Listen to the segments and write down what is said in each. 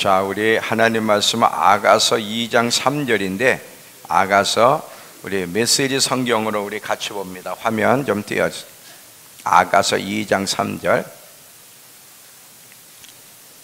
자, 우리 하나님 말씀은 아가서 2장 3절인데 아가서 우리 메시지 성경으로 우리 같이 봅니다. 화면 좀 띄워주세요. 아가서 2장 3절.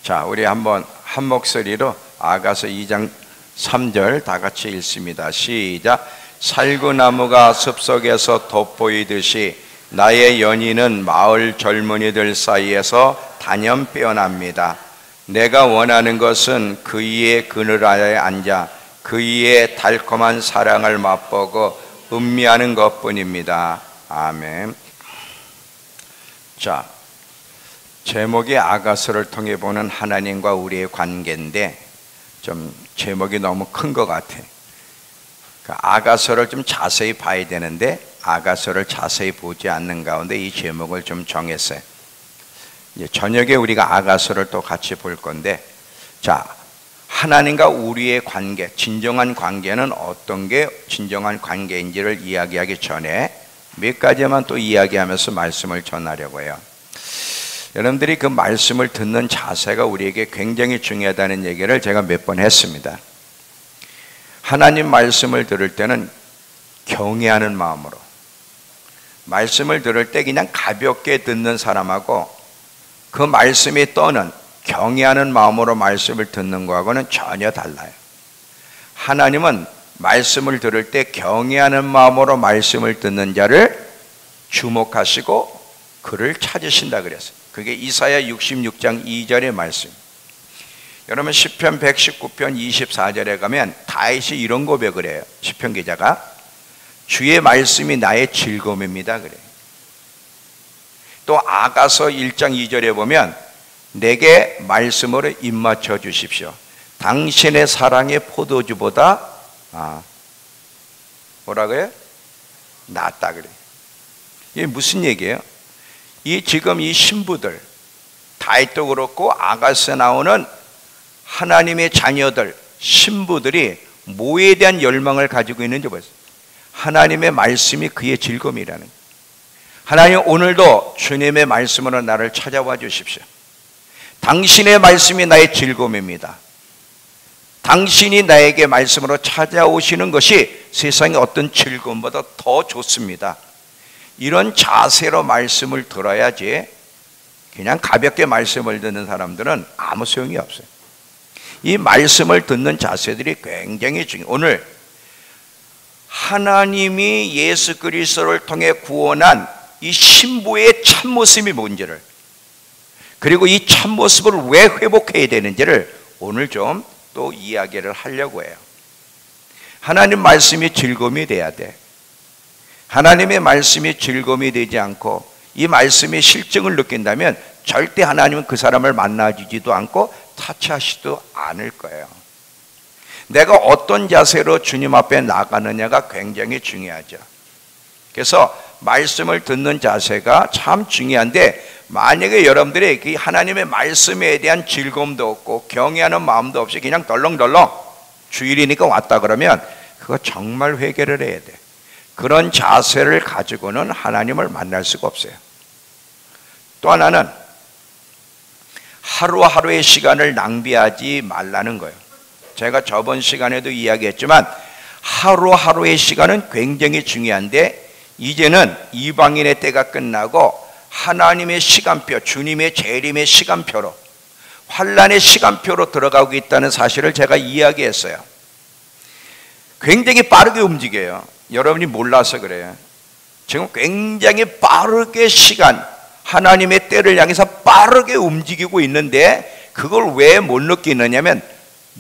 자, 우리 한번 한 목소리로 아가서 2장 3절 다 같이 읽습니다. 시작. 살구나무가 숲속에서 돋보이듯이 나의 연인은 마을 젊은이들 사이에서 단연 빼어납니다. 내가 원하는 것은 그 위의 그늘 아래에 앉아 그 위의 달콤한 사랑을 맛보고 음미하는 것뿐입니다. 아멘. 자, 제목이 아가서를 통해 보는 하나님과 우리의 관계인데 좀 제목이 너무 큰 것 같아. 아가서를 좀 자세히 봐야 되는데 아가서를 자세히 보지 않는 가운데 이 제목을 좀 정했어요. 이제 저녁에 우리가 아가서를 또 같이 볼 건데, 자, 하나님과 우리의 관계, 진정한 관계는 어떤 게 진정한 관계인지를 이야기하기 전에 몇 가지만 또 이야기하면서 말씀을 전하려고 해요. 여러분들이 그 말씀을 듣는 자세가 우리에게 굉장히 중요하다는 얘기를 제가 몇 번 했습니다. 하나님 말씀을 들을 때는 경외하는 마음으로, 말씀을 들을 때 그냥 가볍게 듣는 사람하고 그 말씀이 떠는 경외하는 마음으로 말씀을 듣는 거하고는 전혀 달라요. 하나님은 말씀을 들을 때 경외하는 마음으로 말씀을 듣는 자를 주목하시고 그를 찾으신다 그랬어요. 그게 이사야 66장 2절의 말씀. 여러분 시편 119편 24절에 가면 다윗이 이런 고백을 해요. 시편 기자가 주의 말씀이 나의 즐거움입니다 그래요. 또 아가서 1장 2절에 보면 내게 말씀으로 입맞춰 주십시오. 당신의 사랑의 포도주보다 뭐라고요? 낫다 그래요. 이게 무슨 얘기예요? 지금 이 신부들, 다윗도 그렇고 아가서에 나오는 하나님의 자녀들, 신부들이 뭐에 대한 열망을 가지고 있는지 보세요. 하나님의 말씀이 그의 즐거움이라는 거예요. 하나님 오늘도 주님의 말씀으로 나를 찾아와 주십시오. 당신의 말씀이 나의 즐거움입니다. 당신이 나에게 말씀으로 찾아오시는 것이 세상의 어떤 즐거움보다 더 좋습니다. 이런 자세로 말씀을 들어야지 그냥 가볍게 말씀을 듣는 사람들은 아무 소용이 없어요. 이 말씀을 듣는 자세들이 굉장히 중요해요. 오늘 하나님이 예수 그리스도를 통해 구원한 이 신부의 참모습이 뭔지를, 그리고 이 참모습을 왜 회복해야 되는지를 오늘 좀 또 이야기를 하려고 해요. 하나님 말씀이 즐거움이 돼야 돼. 하나님의 말씀이 즐거움이 되지 않고 이 말씀의 실증을 느낀다면 절대 하나님은 그 사람을 만나주지도 않고 타치하시지도 않을 거예요. 내가 어떤 자세로 주님 앞에 나가느냐가 굉장히 중요하죠. 그래서 말씀을 듣는 자세가 참 중요한데, 만약에 여러분들이 하나님의 말씀에 대한 즐거움도 없고 경외하는 마음도 없이 그냥 덜렁덜렁 주일이니까 왔다 그러면 그거 정말 회개를 해야 돼. 그런 자세를 가지고는 하나님을 만날 수가 없어요. 또 하나는 하루하루의 시간을 낭비하지 말라는 거예요. 제가 저번 시간에도 이야기했지만 하루하루의 시간은 굉장히 중요한데, 이제는 이방인의 때가 끝나고 하나님의 시간표, 주님의 재림의 시간표로, 환란의 시간표로 들어가고 있다는 사실을 제가 이야기했어요. 굉장히 빠르게 움직여요. 여러분이 몰라서 그래요. 지금 굉장히 빠르게 시간, 하나님의 때를 향해서 빠르게 움직이고 있는데 그걸 왜 못 느끼느냐면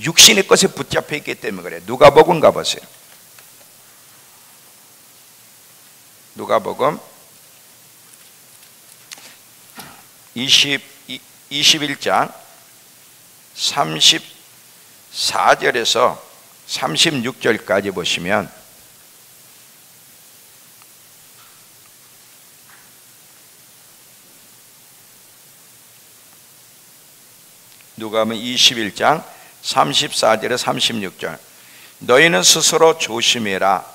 육신의 것에 붙잡혀 있기 때문에 그래요. 누가복음 가보세요. 누가복음 21장 34절에서 36절까지 보시면 누가복음 21장 34절에 36절. 너희는 스스로 조심해라.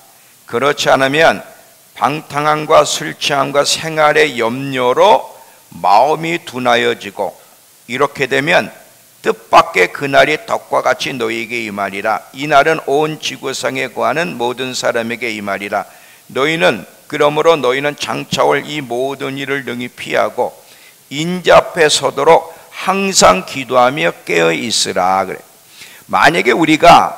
그렇지 않으면 방탕함과 술 취함과 생활의 염려로 마음이 둔하여지고, 이렇게 되면 뜻밖의 그날이 덕과 같이 너희에게 임하리라. 이날은 온 지구상에 거하는 모든 사람에게 임하리라. 그러므로 너희는 장차 올 이 모든 일을 능히 피하고 인자 앞에 서도록 항상 기도하며 깨어 있으라. 그래. 만약에 우리가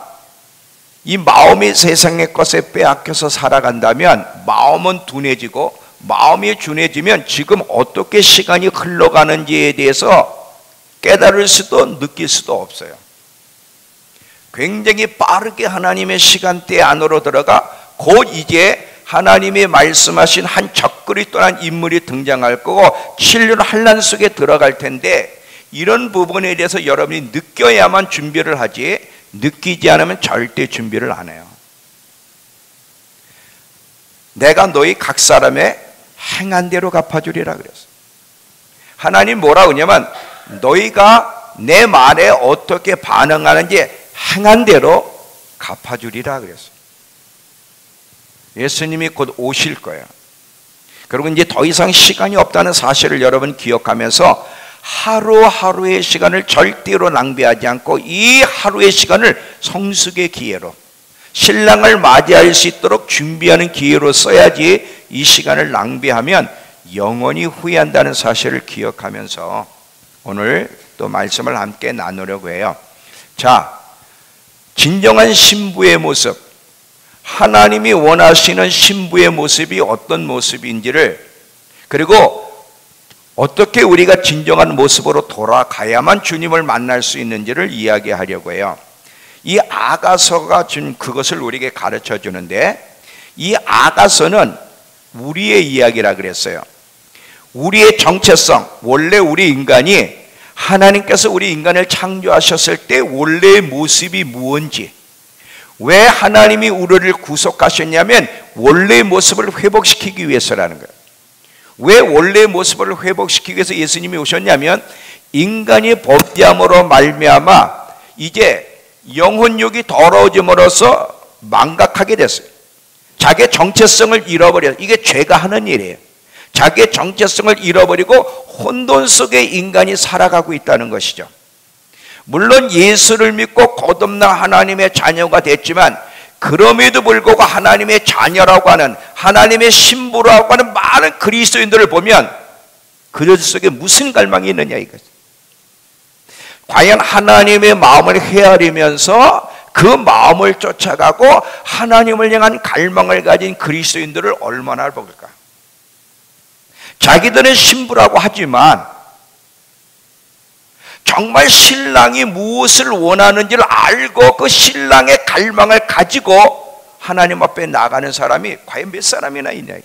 이 마음이 세상의 것에 빼앗겨서 살아간다면 마음은 둔해지고, 마음이 둔해지면 지금 어떻게 시간이 흘러가는지에 대해서 깨달을 수도 느낄 수도 없어요. 굉장히 빠르게 하나님의 시간대 안으로 들어가 곧 이제 하나님이 말씀하신 한 적그리 또한 인물이 등장할 거고 7년 환난 속에 들어갈 텐데, 이런 부분에 대해서 여러분이 느껴야만 준비를 하지, 느끼지 않으면 절대 준비를 안 해요. 내가 너희 각 사람의 행한 대로 갚아주리라 그랬어요. 하나님 뭐라 그러냐면 너희가 내 말에 어떻게 반응하는지 행한 대로 갚아주리라 그랬어요. 예수님이 곧 오실 거예요. 그리고 이제 더 이상 시간이 없다는 사실을 여러분 기억하면서 하루하루의 시간을 절대로 낭비하지 않고 이 하루의 시간을 성숙의 기회로, 신랑을 맞이할 수 있도록 준비하는 기회로 써야지, 이 시간을 낭비하면 영원히 후회한다는 사실을 기억하면서 오늘 또 말씀을 함께 나누려고 해요. 자, 진정한 신부의 모습, 하나님이 원하시는 신부의 모습이 어떤 모습인지를, 그리고 어떻게 우리가 진정한 모습으로 돌아가야만 주님을 만날 수 있는지를 이야기하려고 해요. 이 아가서가 지금 그것을 우리에게 가르쳐 주는데, 이 아가서는 우리의 이야기라 그랬어요. 우리의 정체성, 원래 우리 인간이 하나님께서 우리 인간을 창조하셨을 때 원래의 모습이 무엇인지, 왜 하나님이 우리를 구속하셨냐면 원래의 모습을 회복시키기 위해서라는 거예요. 왜 원래의 모습을 회복시키기 위해서 예수님이 오셨냐면, 인간이 범죄함으로 말미암아 이제 영혼육이 더러워짐으로써 망각하게 됐어요. 자기의 정체성을 잃어버려요. 이게 죄가 하는 일이에요. 자기의 정체성을 잃어버리고 혼돈 속에 인간이 살아가고 있다는 것이죠. 물론 예수를 믿고 거듭나 하나님의 자녀가 됐지만, 그럼에도 불구하고 하나님의 자녀라고 하는, 하나님의 신부라고 하는 많은 그리스도인들을 보면 그들 속에 무슨 갈망이 있느냐 이거죠. 과연 하나님의 마음을 헤아리면서 그 마음을 쫓아가고 하나님을 향한 갈망을 가진 그리스도인들을 얼마나 볼까? 자기들은 신부라고 하지만 정말 신랑이 무엇을 원하는지를 알고 그 신랑의 갈망을 가지고 하나님 앞에 나가는 사람이 과연 몇 사람이나 있냐.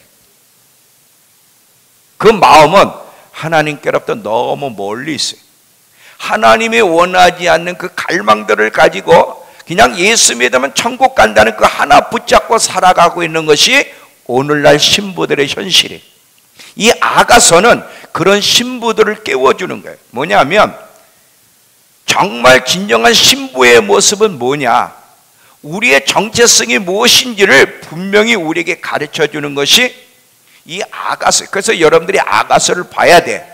그 마음은 하나님께로부터 너무 멀리 있어요. 하나님이 원하지 않는 그 갈망들을 가지고 그냥 예수 믿으면 천국 간다는 그 하나 붙잡고 살아가고 있는 것이 오늘날 신부들의 현실이에요. 이 아가서는 그런 신부들을 깨워주는 거예요. 뭐냐면 정말 진정한 신부의 모습은 뭐냐, 우리의 정체성이 무엇인지를 분명히 우리에게 가르쳐주는 것이 이 아가서. 그래서 여러분들이 아가서를 봐야 돼.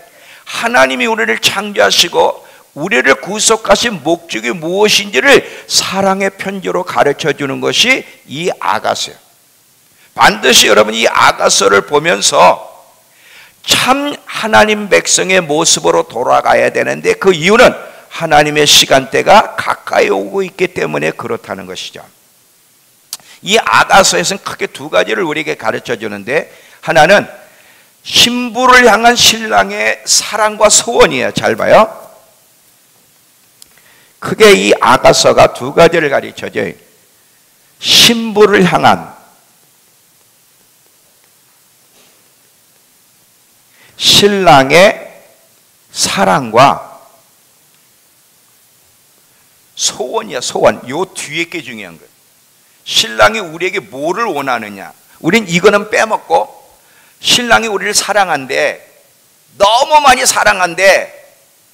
하나님이 우리를 창조하시고 우리를 구속하신 목적이 무엇인지를 사랑의 편지로 가르쳐주는 것이 이 아가서예요. 반드시 여러분 이 아가서를 보면서 참 하나님 백성의 모습으로 돌아가야 되는데, 그 이유는 하나님의 시간대가 가까이 오고 있기 때문에 그렇다는 것이죠. 이 아가서에서는 크게 두 가지를 우리에게 가르쳐 주는데, 하나는 신부를 향한 신랑의 사랑과 소원이에요. 잘 봐요. 크게 이 아가서가 두 가지를 가르쳐 줘요. 신부를 향한 신랑의 사랑과 소원이야. 소원. 요 뒤에 게 중요한 거예요. 신랑이 우리에게 뭐를 원하느냐. 우린 이거는 빼먹고 신랑이 우리를 사랑한대, 너무 많이 사랑한대,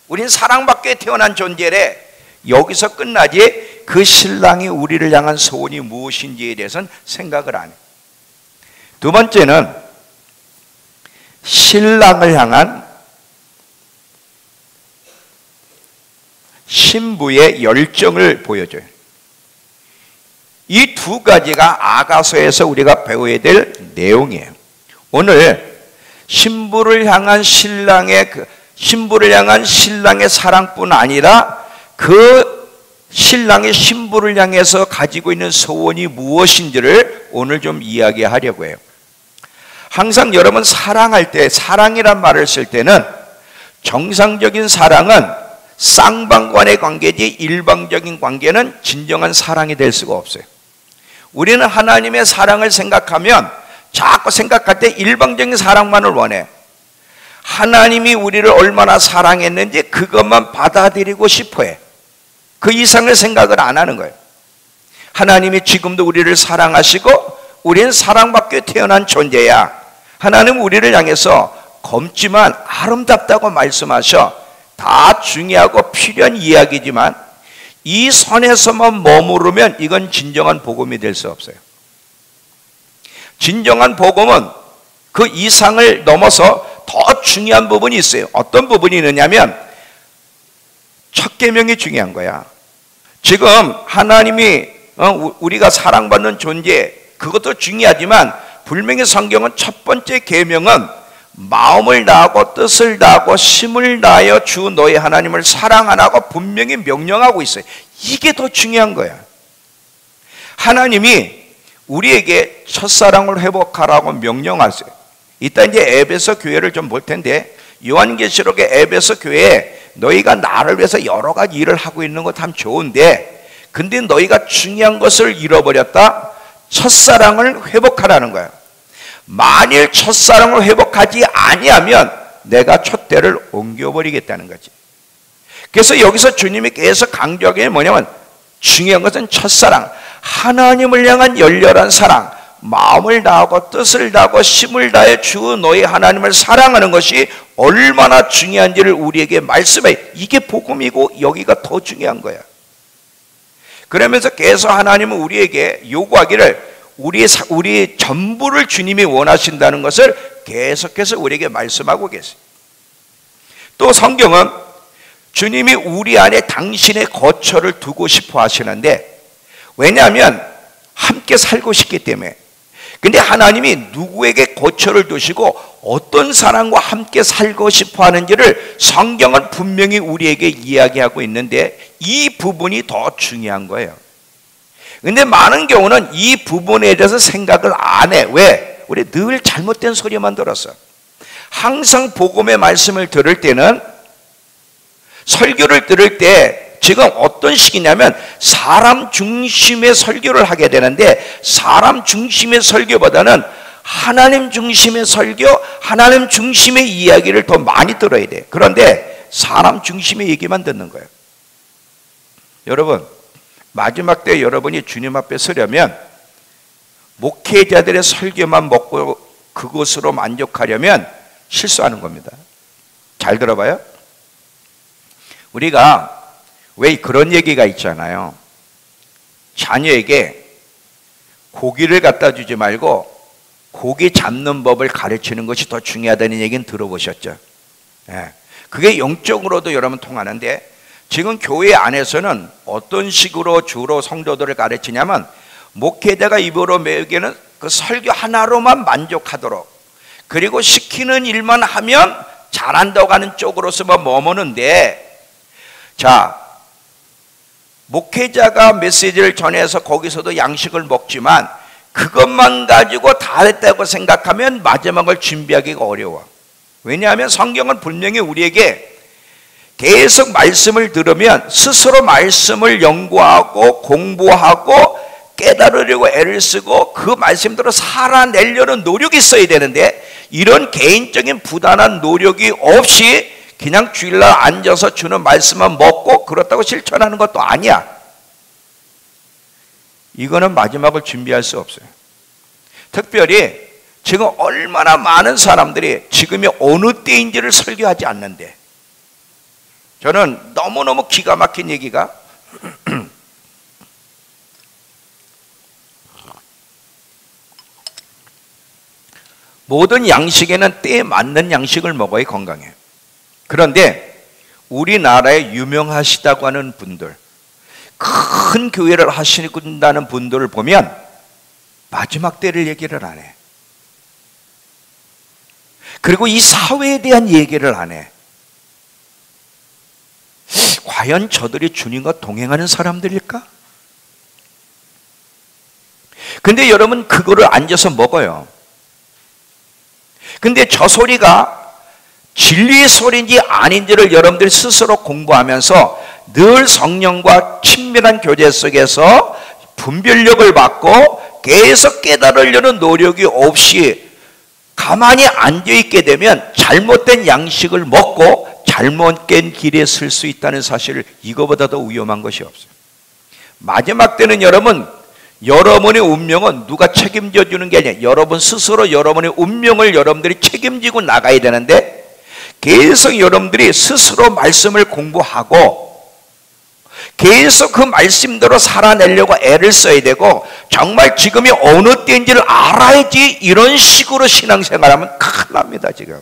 우린 사랑받게 태어난 존재래. 여기서 끝나지 그 신랑이 우리를 향한 소원이 무엇인지에 대해서는 생각을 안 해. 두 번째는 신랑을 향한 신부의 열정을 보여줘요. 이 두 가지가 아가서에서 우리가 배워야 될 내용이에요. 오늘 신부를 향한 신랑의 사랑뿐 아니라 그 신랑의 신부를 향해서 가지고 있는 소원이 무엇인지를 오늘 좀 이야기하려고 해요. 항상 여러분 사랑할 때, 사랑이란 말을 쓸 때는 정상적인 사랑은 쌍방간의 관계지 일방적인 관계는 진정한 사랑이 될 수가 없어요. 우리는 하나님의 사랑을 생각하면 자꾸 생각할 때 일방적인 사랑만을 원해. 하나님이 우리를 얼마나 사랑했는지 그것만 받아들이고 싶어해. 그 이상을 생각을 안 하는 거예요. 하나님이 지금도 우리를 사랑하시고 우리는 사랑받게 태어난 존재야. 하나님은 우리를 향해서 검지만 아름답다고 말씀하셔. 다 중요하고 필요한 이야기지만 이 선에서만 머무르면 이건 진정한 복음이 될 수 없어요. 진정한 복음은 그 이상을 넘어서 더 중요한 부분이 있어요. 어떤 부분이 있느냐면 첫 계명이 중요한 거야. 지금 하나님이 우리가 사랑받는 존재, 그것도 중요하지만 분명히 성경은 첫 번째 계명은 마음을 다하고 뜻을 다하고 힘을 다하여 주 너희 하나님을 사랑하라고 분명히 명령하고 있어요. 이게 더 중요한 거야. 하나님이 우리에게 첫사랑을 회복하라고 명령하세요. 이따 이제 에베소 교회를 좀 볼 텐데, 요한계시록의 에베소 교회에 너희가 나를 위해서 여러 가지 일을 하고 있는 거 참 좋은데, 근데 너희가 중요한 것을 잃어버렸다. 첫사랑을 회복하라는 거야. 만일 첫사랑을 회복하지 아니하면 내가 촛대를 옮겨버리겠다는 거지. 그래서 여기서 주님이 계속 강조하는 게 뭐냐면 중요한 것은 첫사랑, 하나님을 향한 열렬한 사랑, 마음을 다하고 뜻을 다하고 힘을 다해 주 너희 하나님을 사랑하는 것이 얼마나 중요한지를 우리에게 말씀해. 이게 복음이고 여기가 더 중요한 거야. 그러면서 계속 하나님은 우리에게 요구하기를 우리 전부를 주님이 원하신다는 것을 계속해서 우리에게 말씀하고 계세요. 또 성경은 주님이 우리 안에 당신의 거처를 두고 싶어 하시는데, 왜냐하면 함께 살고 싶기 때문에. 근데 하나님이 누구에게 거처를 두시고 어떤 사람과 함께 살고 싶어 하는지를 성경은 분명히 우리에게 이야기하고 있는데 이 부분이 더 중요한 거예요. 근데 많은 경우는 이 부분에 대해서 생각을 안 해. 왜? 우리 늘 잘못된 소리만 들었어. 항상 복음의 말씀을 들을 때는, 설교를 들을 때 지금 어떤 식이냐면 사람 중심의 설교를 하게 되는데, 사람 중심의 설교보다는 하나님 중심의 설교, 하나님 중심의 이야기를 더 많이 들어야 돼. 그런데 사람 중심의 얘기만 듣는 거예요. 여러분, 마지막 때 여러분이 주님 앞에 서려면 목회자들의 설교만 먹고 그것으로 만족하려면 실수하는 겁니다. 잘 들어봐요. 우리가 왜 그런 얘기가 있잖아요. 자녀에게 고기를 갖다 주지 말고 고기 잡는 법을 가르치는 것이 더 중요하다는 얘기는 들어보셨죠? 예. 그게 영적으로도 여러분 통하는데, 지금 교회 안에서는 어떤 식으로 주로 성도들을 가르치냐면 목회자가 입으로 매기는 그 설교 하나로만 만족하도록, 그리고 시키는 일만 하면 잘한다고 하는 쪽으로서만 머무는데, 자, 목회자가 메시지를 전해서 거기서도 양식을 먹지만 그것만 가지고 다 했다고 생각하면 마지막을 준비하기가 어려워. 왜냐하면 성경은 분명히 우리에게 계속 말씀을 들으면 스스로 말씀을 연구하고 공부하고 깨달으려고 애를 쓰고 그 말씀대로 살아내려는 노력이 있어야 되는데, 이런 개인적인 부단한 노력이 없이 그냥 주일날 앉아서 주는 말씀만 먹고 그렇다고 실천하는 것도 아니야. 이거는 마지막을 준비할 수 없어요. 특별히 지금 얼마나 많은 사람들이 지금이 어느 때인지를 설교하지 않는데, 저는 너무너무 기가 막힌 얘기가 모든 양식에는 때에 맞는 양식을 먹어야 건강해요. 그런데 우리나라에 유명하시다고 하는 분들, 큰 교회를 하신다는 분들을 보면 마지막 때를 얘기를 안 해. 그리고 이 사회에 대한 얘기를 안 해. 과연 저들이 주님과 동행하는 사람들일까? 근데 여러분, 그거를 앉아서 먹어요. 근데 저 소리가 진리의 소리인지 아닌지를 여러분들이 스스로 공부하면서 늘 성령과 친밀한 교제 속에서 분별력을 받고 계속 깨달으려는 노력이 없이 가만히 앉아있게 되면 잘못된 양식을 먹고 잘못된 길에 설 수 있다는 사실을, 이거보다 더 위험한 것이 없어요. 마지막 때는 여러분의 운명은 누가 책임져 주는 게 아니라 여러분 스스로 여러분의 운명을 여러분들이 책임지고 나가야 되는데, 계속 여러분들이 스스로 말씀을 공부하고 계속 그 말씀대로 살아내려고 애를 써야 되고, 정말 지금이 어느 때인지를 알아야지 이런 식으로 신앙생활하면 큰일 납니다. 지금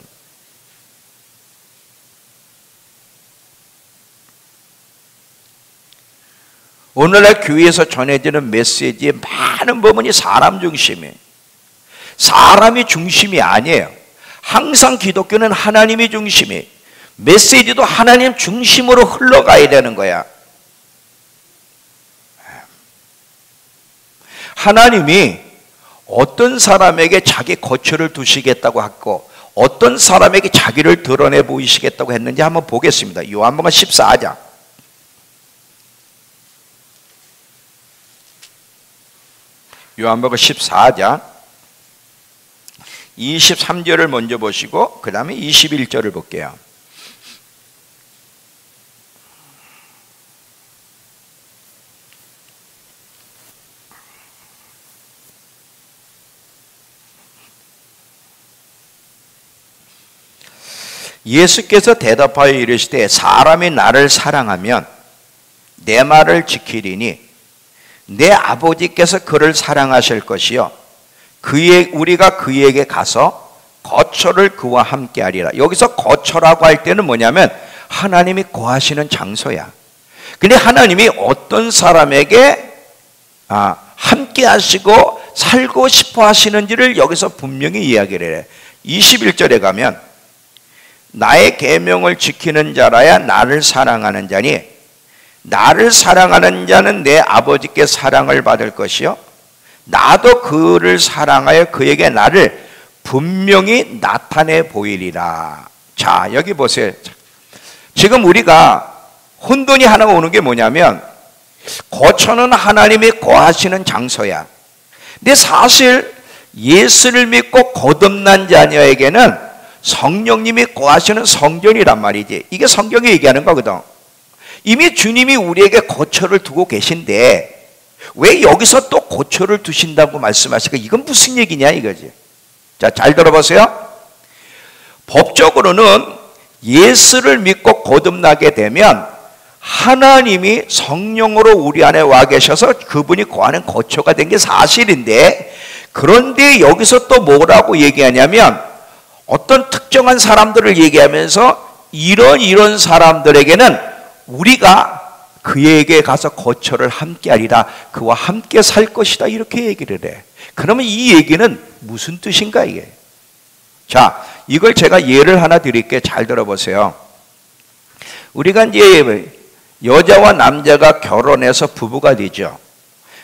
오늘날 교회에서 전해지는 메시지의 많은 부분이 사람 중심이에요. 사람이 중심이 아니에요. 항상 기독교는 하나님이 중심이에요. 메시지도 하나님 중심으로 흘러가야 되는 거야. 하나님이 어떤 사람에게 자기 거처를 두시겠다고 했고 어떤 사람에게 자기를 드러내 보이시겠다고 했는지 한번 보겠습니다. 요한복음 14장. 요한복음 14장 23절을 먼저 보시고 그 다음에 21절을 볼게요. 예수께서 대답하여 이르시되 사람이 나를 사랑하면 내 말을 지키리니 내 아버지께서 그를 사랑하실 것이요 우리가 그에게 가서 거처를 그와 함께 하리라. 여기서 거처라고 할 때는 뭐냐면 하나님이 거하시는 장소야. 근데 하나님이 어떤 사람에게 함께 하시고 살고 싶어 하시는지를 여기서 분명히 이야기를 해. 21절에 가면 나의 계명을 지키는 자라야 나를 사랑하는 자니 나를 사랑하는 자는 내 아버지께 사랑을 받을 것이요 나도 그를 사랑하여 그에게 나를 분명히 나타내 보이리라. 자, 여기 보세요. 지금 우리가 혼돈이 하나 오는 게 뭐냐면 거처는 하나님이 거하시는 장소야. 근데 사실 예수를 믿고 거듭난 자녀에게는 성령님이 거하시는 성전이란 말이지. 이게 성경이 얘기하는 거거든. 이미 주님이 우리에게 거처를 두고 계신데 왜 여기서 또 거처를 두신다고 말씀하실까? 이건 무슨 얘기냐 이거지. 자, 잘 들어보세요. 법적으로는 예수를 믿고 거듭나게 되면 하나님이 성령으로 우리 안에 와 계셔서 그분이 거하는 거처가 된 게 사실인데, 그런데 여기서 또 뭐라고 얘기하냐면 어떤 특정한 사람들을 얘기하면서 이런 사람들에게는 우리가 그에게 가서 거처를 함께 하리라. 그와 함께 살 것이다. 이렇게 얘기를 해. 그러면 이 얘기는 무슨 뜻인가 이게? 자, 이걸 제가 예를 하나 드릴게요. 잘 들어보세요. 우리가 이제 여자와 남자가 결혼해서 부부가 되죠.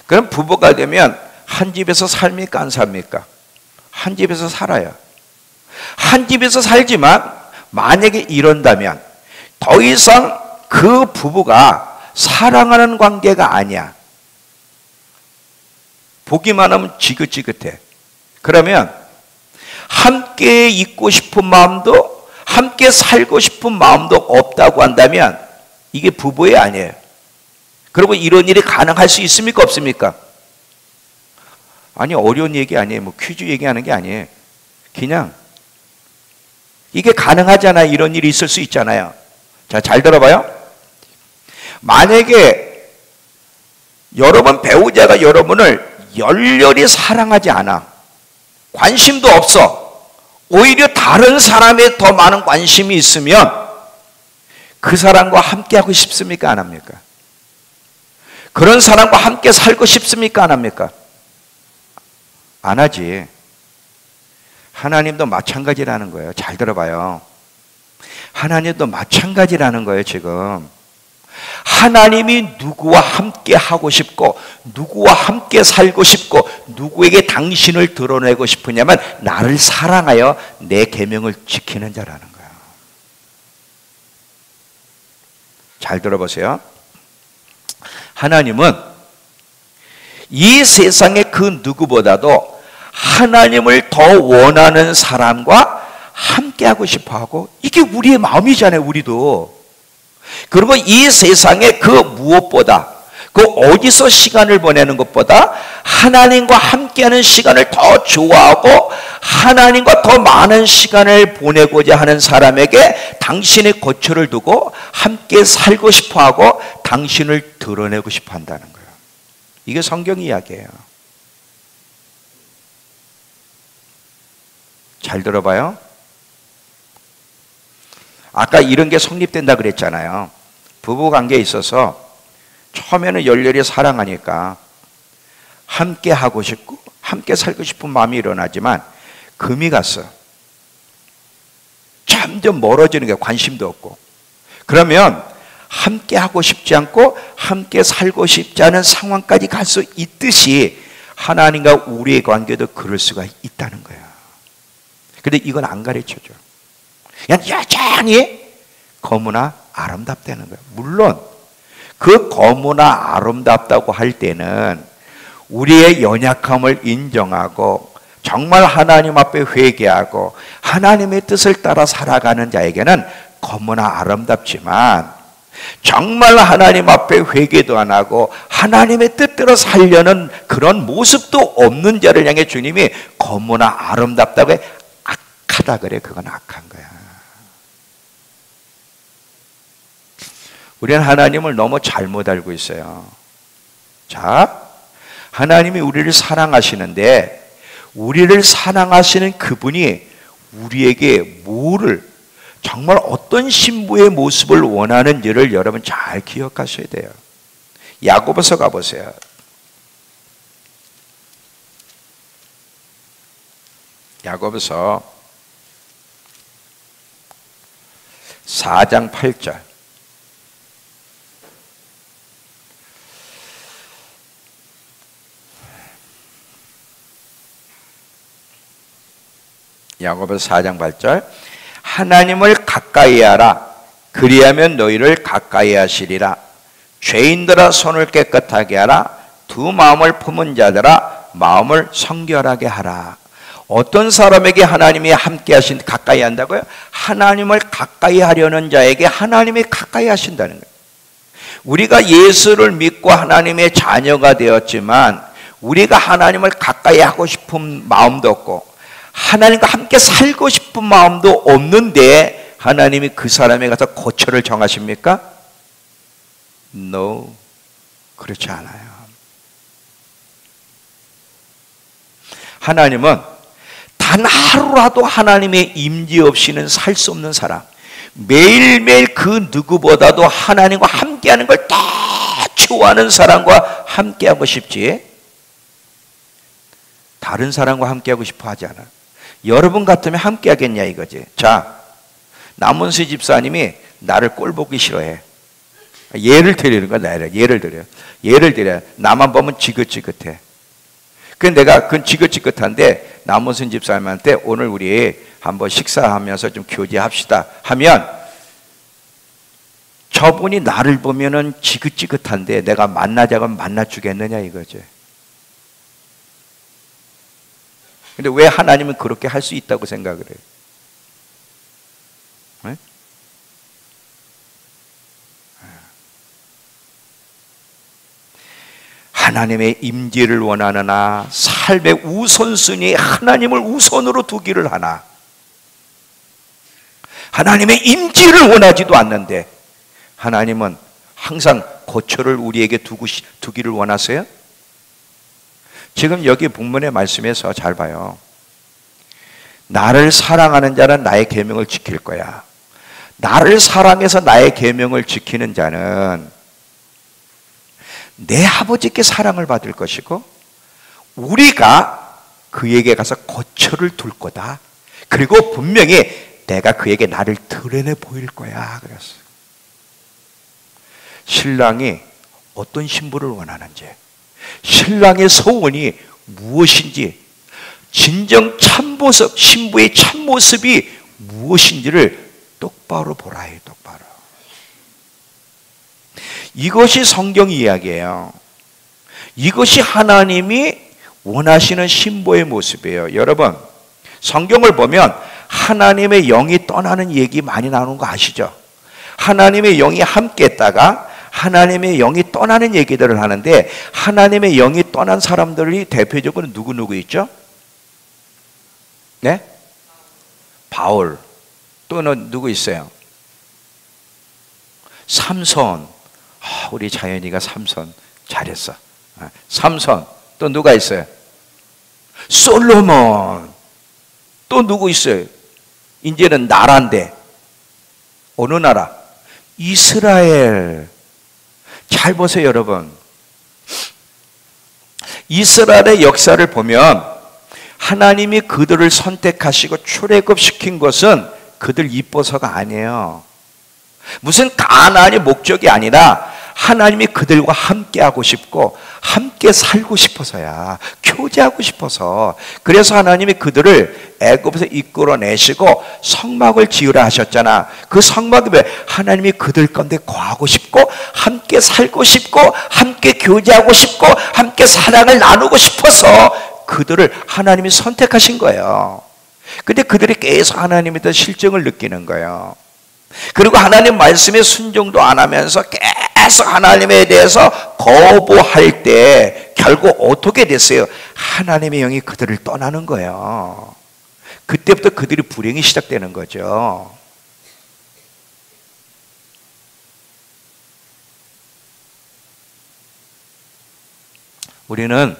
그럼 부부가 되면 한 집에서 삽니까 안 삽니까? 한 집에서 살아요. 한 집에서 살지만 만약에 이런다면 더 이상 그 부부가 사랑하는 관계가 아니야. 보기만 하면 지긋지긋해. 그러면 함께 있고 싶은 마음도 함께 살고 싶은 마음도 없다고 한다면 이게 부부애 아니에요. 그리고 이런 일이 가능할 수 있습니까 없습니까? 아니, 어려운 얘기 아니에요. 뭐 퀴즈 얘기하는 게 아니에요. 그냥 이게 가능하잖아요. 이런 일이 있을 수 있잖아요. 자, 잘 들어봐요. 만약에 여러분 배우자가 여러분을 열렬히 사랑하지 않아, 관심도 없어, 오히려 다른 사람에 더 많은 관심이 있으면 그 사람과 함께 하고 싶습니까? 안 합니까? 그런 사람과 함께 살고 싶습니까? 안 합니까? 안 하지. 하나님도 마찬가지라는 거예요. 잘 들어봐요. 하나님도 마찬가지라는 거예요, 지금. 하나님이 누구와 함께 하고 싶고, 누구와 함께 살고 싶고, 누구에게 당신을 드러내고 싶으냐면 나를 사랑하여 내 계명을 지키는 자라는 거예요. 잘 들어보세요. 하나님은 이 세상의 그 누구보다도 하나님을 더 원하는 사람과 함께하고 싶어하고, 이게 우리의 마음이잖아요. 우리도. 그리고 이 세상의 그 무엇보다, 그 어디서 시간을 보내는 것보다 하나님과 함께하는 시간을 더 좋아하고 하나님과 더 많은 시간을 보내고자 하는 사람에게 당신의 거처를 두고 함께 살고 싶어하고 당신을 드러내고 싶어 한다는 거예요. 이게 성경 이야기예요. 잘 들어봐요. 아까 이런 게 성립된다 그랬잖아요. 부부관계에 있어서 처음에는 열렬히 사랑하니까 함께 하고 싶고 함께 살고 싶은 마음이 일어나지만 금이 갔어. 점점 멀어지는 게 관심도 없고, 그러면 함께 하고 싶지 않고 함께 살고 싶지 않은 상황까지 갈 수 있듯이 하나님과 우리의 관계도 그럴 수가 있다는 거야. 근데 이건 안 가르쳐줘. 그냥 여전히 거무나 아름답다는 거예요. 물론 그 거무나 아름답다고 할 때는 우리의 연약함을 인정하고 정말 하나님 앞에 회개하고 하나님의 뜻을 따라 살아가는 자에게는 거무나 아름답지만, 정말 하나님 앞에 회개도 안 하고 하나님의 뜻대로 살려는 그런 모습도 없는 자를 향해 주님이 거무나 아름답다고 해. 악하다 그래. 그건 악한 거야. 우리는 하나님을 너무 잘못 알고 있어요. 자, 하나님이 우리를 사랑하시는데 우리를 사랑하시는 그분이 우리에게 뭐를, 정말 어떤 신부의 모습을 원하는지를 여러분 잘 기억하셔야 돼요. 야고보서 가보세요. 야고보서 4장 8절. 야고보서 4장 8절. 하나님을 가까이 하라. 그리하면 너희를 가까이 하시리라. 죄인들아 손을 깨끗하게 하라. 두 마음을 품은 자들아 마음을 성결하게 하라. 어떤 사람에게 하나님이 함께 하신, 가까이 한다고요? 하나님을 가까이 하려는 자에게 하나님이 가까이 하신다는 거예요. 우리가 예수를 믿고 하나님의 자녀가 되었지만 우리가 하나님을 가까이 하고 싶은 마음도 없고 하나님과 함께 살고 싶은 마음도 없는데 하나님이 그 사람에 가서 거처를 정하십니까? No, 그렇지 않아요. 하나님은 단 하루라도 하나님의 임재 없이는 살 수 없는 사람, 매일매일 그 누구보다도 하나님과 함께하는 걸 다 좋아하는 사람과 함께하고 싶지 다른 사람과 함께하고 싶어 하지 않아. 여러분 같으면 함께 하겠냐 이거지. 자, 남원수 집사님이 나를 꼴 보기 싫어해. 예를 드리는 거야. 예를 들어요. 나만 보면 지긋지긋해. 그래서 내가 그건 지긋지긋한데 남원수 집사님한테 오늘 우리 한번 식사하면서 좀 교제합시다 하면 저분이 나를 보면은 지긋지긋한데 내가 만나자고 만나주겠느냐 이거지. 근데 왜 하나님은 그렇게 할 수 있다고 생각을 해요? 네? 하나님의 임재를 원하느나 삶의 우선순위 하나님을 우선으로 두기를 하나, 하나님의 임재를 원하지도 않는데 하나님은 항상 거처를 우리에게 두기를 원하세요? 지금 여기 본문의 말씀에서 잘 봐요. 나를 사랑하는 자는 나의 계명을 지킬 거야. 나를 사랑해서 나의 계명을 지키는 자는 내 아버지께 사랑을 받을 것이고 우리가 그에게 가서 거처를 둘 거다. 그리고 분명히 내가 그에게 나를 드러내 보일 거야. 그랬어요. 신랑이 어떤 신부를 원하는지, 신랑의 소원이 무엇인지, 진정 참모습, 신부의 참모습이 무엇인지를 똑바로 보라 해요. 똑바로. 이것이 성경 이야기예요. 이것이 하나님이 원하시는 신부의 모습이에요. 여러분, 성경을 보면 하나님의 영이 떠나는 얘기 많이 나오는 거 아시죠? 하나님의 영이 함께 있다가 하나님의 영이 떠나는 얘기들을 하는데, 하나님의 영이 떠난 사람들이 대표적으로 누구 있죠? 네? 바울. 또는 누구 있어요? 삼손. 우리 자연이가 삼손 잘했어. 삼손. 또 누가 있어요? 솔로몬. 또 누구 있어요? 이제는 나라인데 어느 나라? 이스라엘. 잘 보세요, 여러분. 이스라엘의 역사를 보면 하나님이 그들을 선택하시고 출애굽시킨 것은 그들 이뻐서가 아니에요. 무슨 가나안의 목적이 아니라 하나님이 그들과 함께 하고 싶고 함께 살고 싶어서야. 교제하고 싶어서. 그래서 하나님이 그들을 애굽에서 이끌어내시고 성막을 지으라 하셨잖아. 그 성막이 왜? 하나님이 그들 가운데 거하고 싶고 함께 살고 싶고 함께 교제하고 싶고 함께 사랑을 나누고 싶어서 그들을 하나님이 선택하신 거예요. 근데 그들이 계속 하나님에 대한 실정을 느끼는 거예요. 그리고 하나님 말씀에 순종도 안 하면서 계속 하나님에 대해서 거부할 때 결국 어떻게 됐어요? 하나님의 영이 그들을 떠나는 거예요. 그때부터 그들이 불행이 시작되는 거죠. 우리는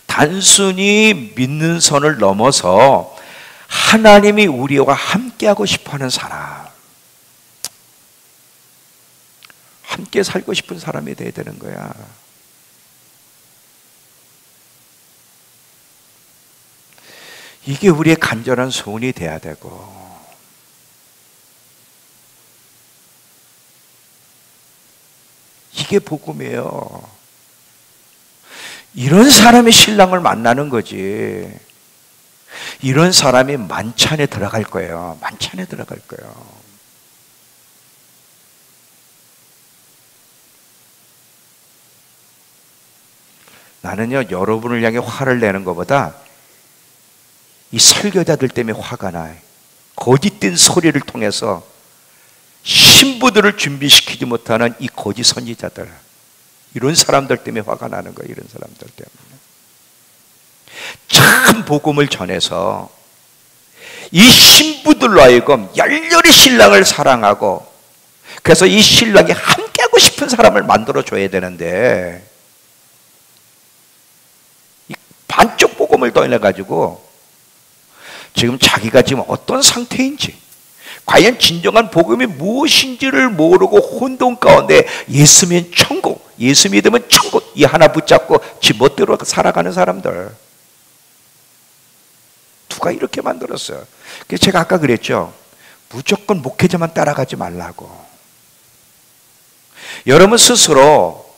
단순히 믿는 선을 넘어서 하나님이 우리와 함께하고 싶어하는 사람, 함께 살고 싶은 사람이 돼야 되는 거야. 이게 우리의 간절한 소원이 돼야 되고, 이게 복음이에요. 이런 사람이 신랑을 만나는 거지. 이런 사람이 만찬에 들어갈 거예요. 만찬에 들어갈 거예요. 나는요, 여러분을 향해 화를 내는 것보다 이 설교자들 때문에 화가 나요. 거짓된 소리를 통해서 신부들을 준비시키지 못하는 이 거짓 선지자들, 이런 사람들 때문에 화가 나는 거예요. 이런 사람들 때문에. 참 복음을 전해서 이 신부들로 하여금 열렬히 신랑을 사랑하고, 그래서 이 신랑이 함께하고 싶은 사람을 만들어줘야 되는데, 반쪽 복음을 떠나가지고 지금 자기가 지금 어떤 상태인지, 과연 진정한 복음이 무엇인지를 모르고 혼돈 가운데 예수 믿으면 천국, 예수 믿으면 천국, 이 하나 붙잡고 지 멋대로 살아가는 사람들, 누가 이렇게 만들었어요? 그래서 제가 아까 그랬죠. 무조건 목회자만 따라가지 말라고. 여러분 스스로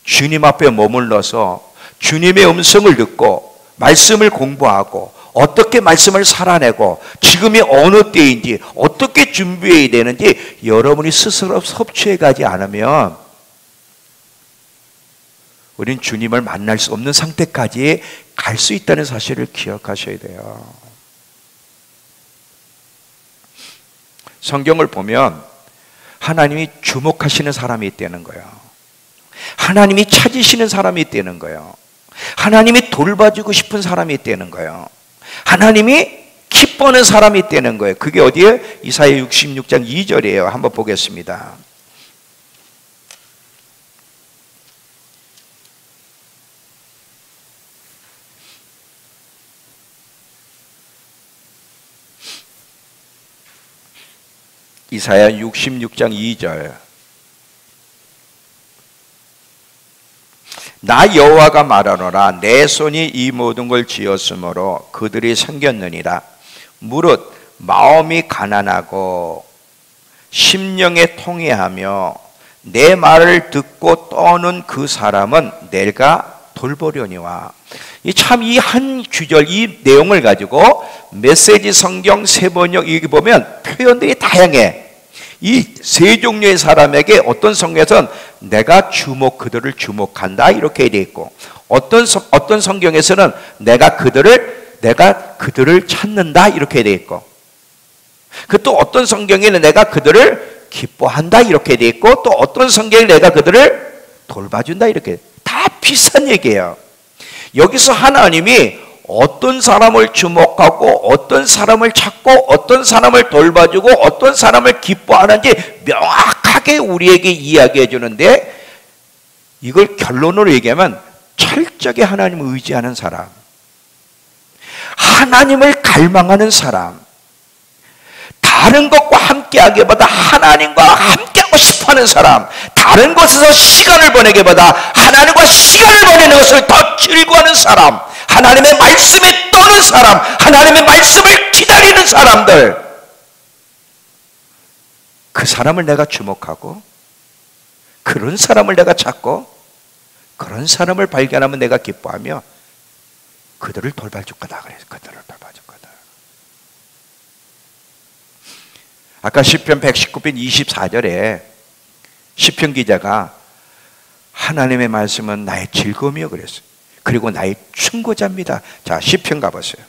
주님 앞에 머물러서 주님의 음성을 듣고 말씀을 공부하고 어떻게 말씀을 살아내고 지금이 어느 때인지 어떻게 준비해야 되는지 여러분이 스스로 섭취해 가지 않으면 우린 주님을 만날 수 없는 상태까지 갈 수 있다는 사실을 기억하셔야 돼요. 성경을 보면 하나님이 주목하시는 사람이 있다는 거예요. 하나님이 찾으시는 사람이 있다는 거예요. 하나님이 돌봐주고 싶은 사람이 있다는 거예요. 하나님이 기뻐하는 사람이 있다는 거예요. 그게 어디에요? 이사야 66장 2절이에요. 한번 보겠습니다. 이사야 66장 2절. 나 여호와가 말하노라. 내 손이 이 모든 걸 지었으므로 그들이 생겼느니라. 무릇 마음이 가난하고 심령에 통회하며 내 말을 듣고 떠는 그 사람은 내가 돌보려니와. 참 이 한 구절 이 내용을 가지고 메시지 성경 세 번역 여기 보면 표현들이 다양해. 이 세 종류의 사람에게 어떤 성경에서는 내가 그들을 주목한다 이렇게 되어 있고, 어떤 성경에서는 내가 그들을 찾는다 이렇게 되어 있고, 그 또 어떤 성경에는 내가 그들을 기뻐한다 이렇게 되어 있고, 또 어떤 성경에 내가 그들을 돌봐준다 이렇게. 다 비슷한 얘기예요. 여기서 하나님이 어떤 사람을 주목하고 어떤 사람을 찾고 어떤 사람을 돌봐주고 어떤 사람을 기뻐하는지 명확하게 우리에게 이야기해 주는데, 이걸 결론으로 얘기하면 철저하게 하나님을 의지하는 사람, 하나님을 갈망하는 사람, 다른 것과 함께하기보다 하나님과 함께하고 싶어하는 사람, 다른 곳에서 시간을 보내기보다 하나님과 시간을 보내는 것을 더 즐거워하는 사람, 하나님의 말씀에 떠는 사람, 하나님의 말씀을 기다리는 사람들, 그 사람을 내가 주목하고 그런 사람을 내가 찾고 그런 사람을 발견하면 내가 기뻐하며 그들을 돌봐줄 거다. 그래서 그들을 돌봐줄 거다. 아까 시편 119편 24절에 시편 기자가 하나님의 말씀은 나의 즐거움이요 그랬어요. 그리고 나의 충고자입니다. 자, 시편 가보세요.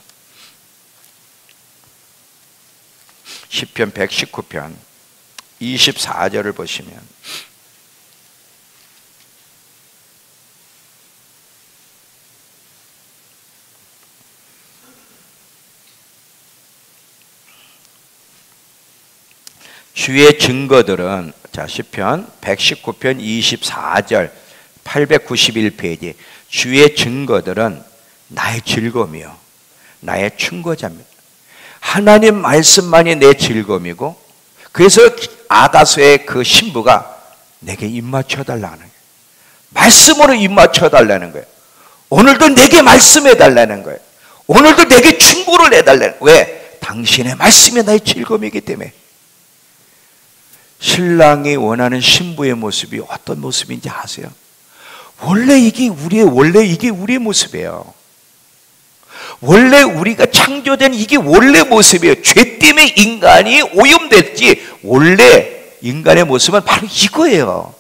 시편 119편 24절을 보시면, 주의 증거들은, 자, 시편 119편 24절 891페이지, 주의 증거들은 나의 즐거움이요 나의 충고자입니다. 하나님 말씀만이 내 즐거움이고, 그래서 아가서의 그 신부가 내게 입맞춰 달라는 거예요. 말씀으로 입맞춰 달라는 거예요. 오늘도 내게 말씀해 달라는 거예요. 오늘도 내게 충고를 해달라는 거예요. 왜? 당신의 말씀이 나의 즐거움이기 때문에. 신랑이 원하는 신부의 모습이 어떤 모습인지 아세요? 원래 이게 우리의 모습이에요. 원래 우리가 창조된 이게 원래 모습이에요. 죄 때문에 인간이 오염됐지, 원래 인간의 모습은 바로 이거예요.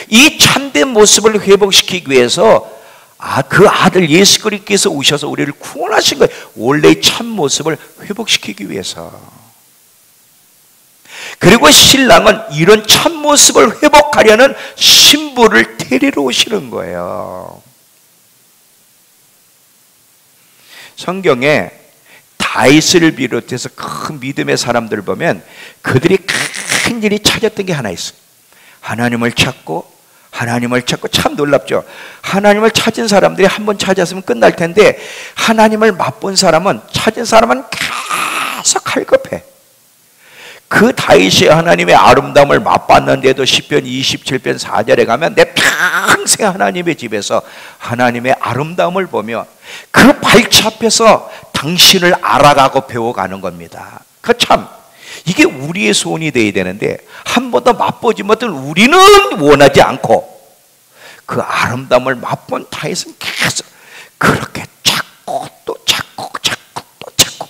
이 참된 모습을 회복시키기 위해서 그 아들 예수 그리스도께서 오셔서 우리를 구원하신 거예요. 원래의 참 모습을 회복시키기 위해서. 그리고 신랑은 이런 참모습을 회복하려는 신부를 데리러 오시는 거예요. 성경에 다윗을 비롯해서 큰 믿음의 사람들을 보면 그들이 큰 일이 찾았던 게 하나 있어요. 하나님을 찾고 참 놀랍죠. 하나님을 찾은 사람들이 한번 찾았으면 끝날 텐데, 하나님을 맛본 사람은, 찾은 사람은 계속 갈급해. 그 다윗이 하나님의 아름다움을 맛봤는데도 시편 27편 4절에 가면 내 평생 하나님의 집에서 하나님의 아름다움을 보며 그 발치 앞에서 당신을 알아가고 배워가는 겁니다. 그 참 이게 우리의 소원이 되어야 되는데, 한 번도 맛보지 못한 우리는 원하지 않고 그 아름다움을 맛본 다윗은 계속 그렇게 찾고 또 찾고 찾고 또 찾고,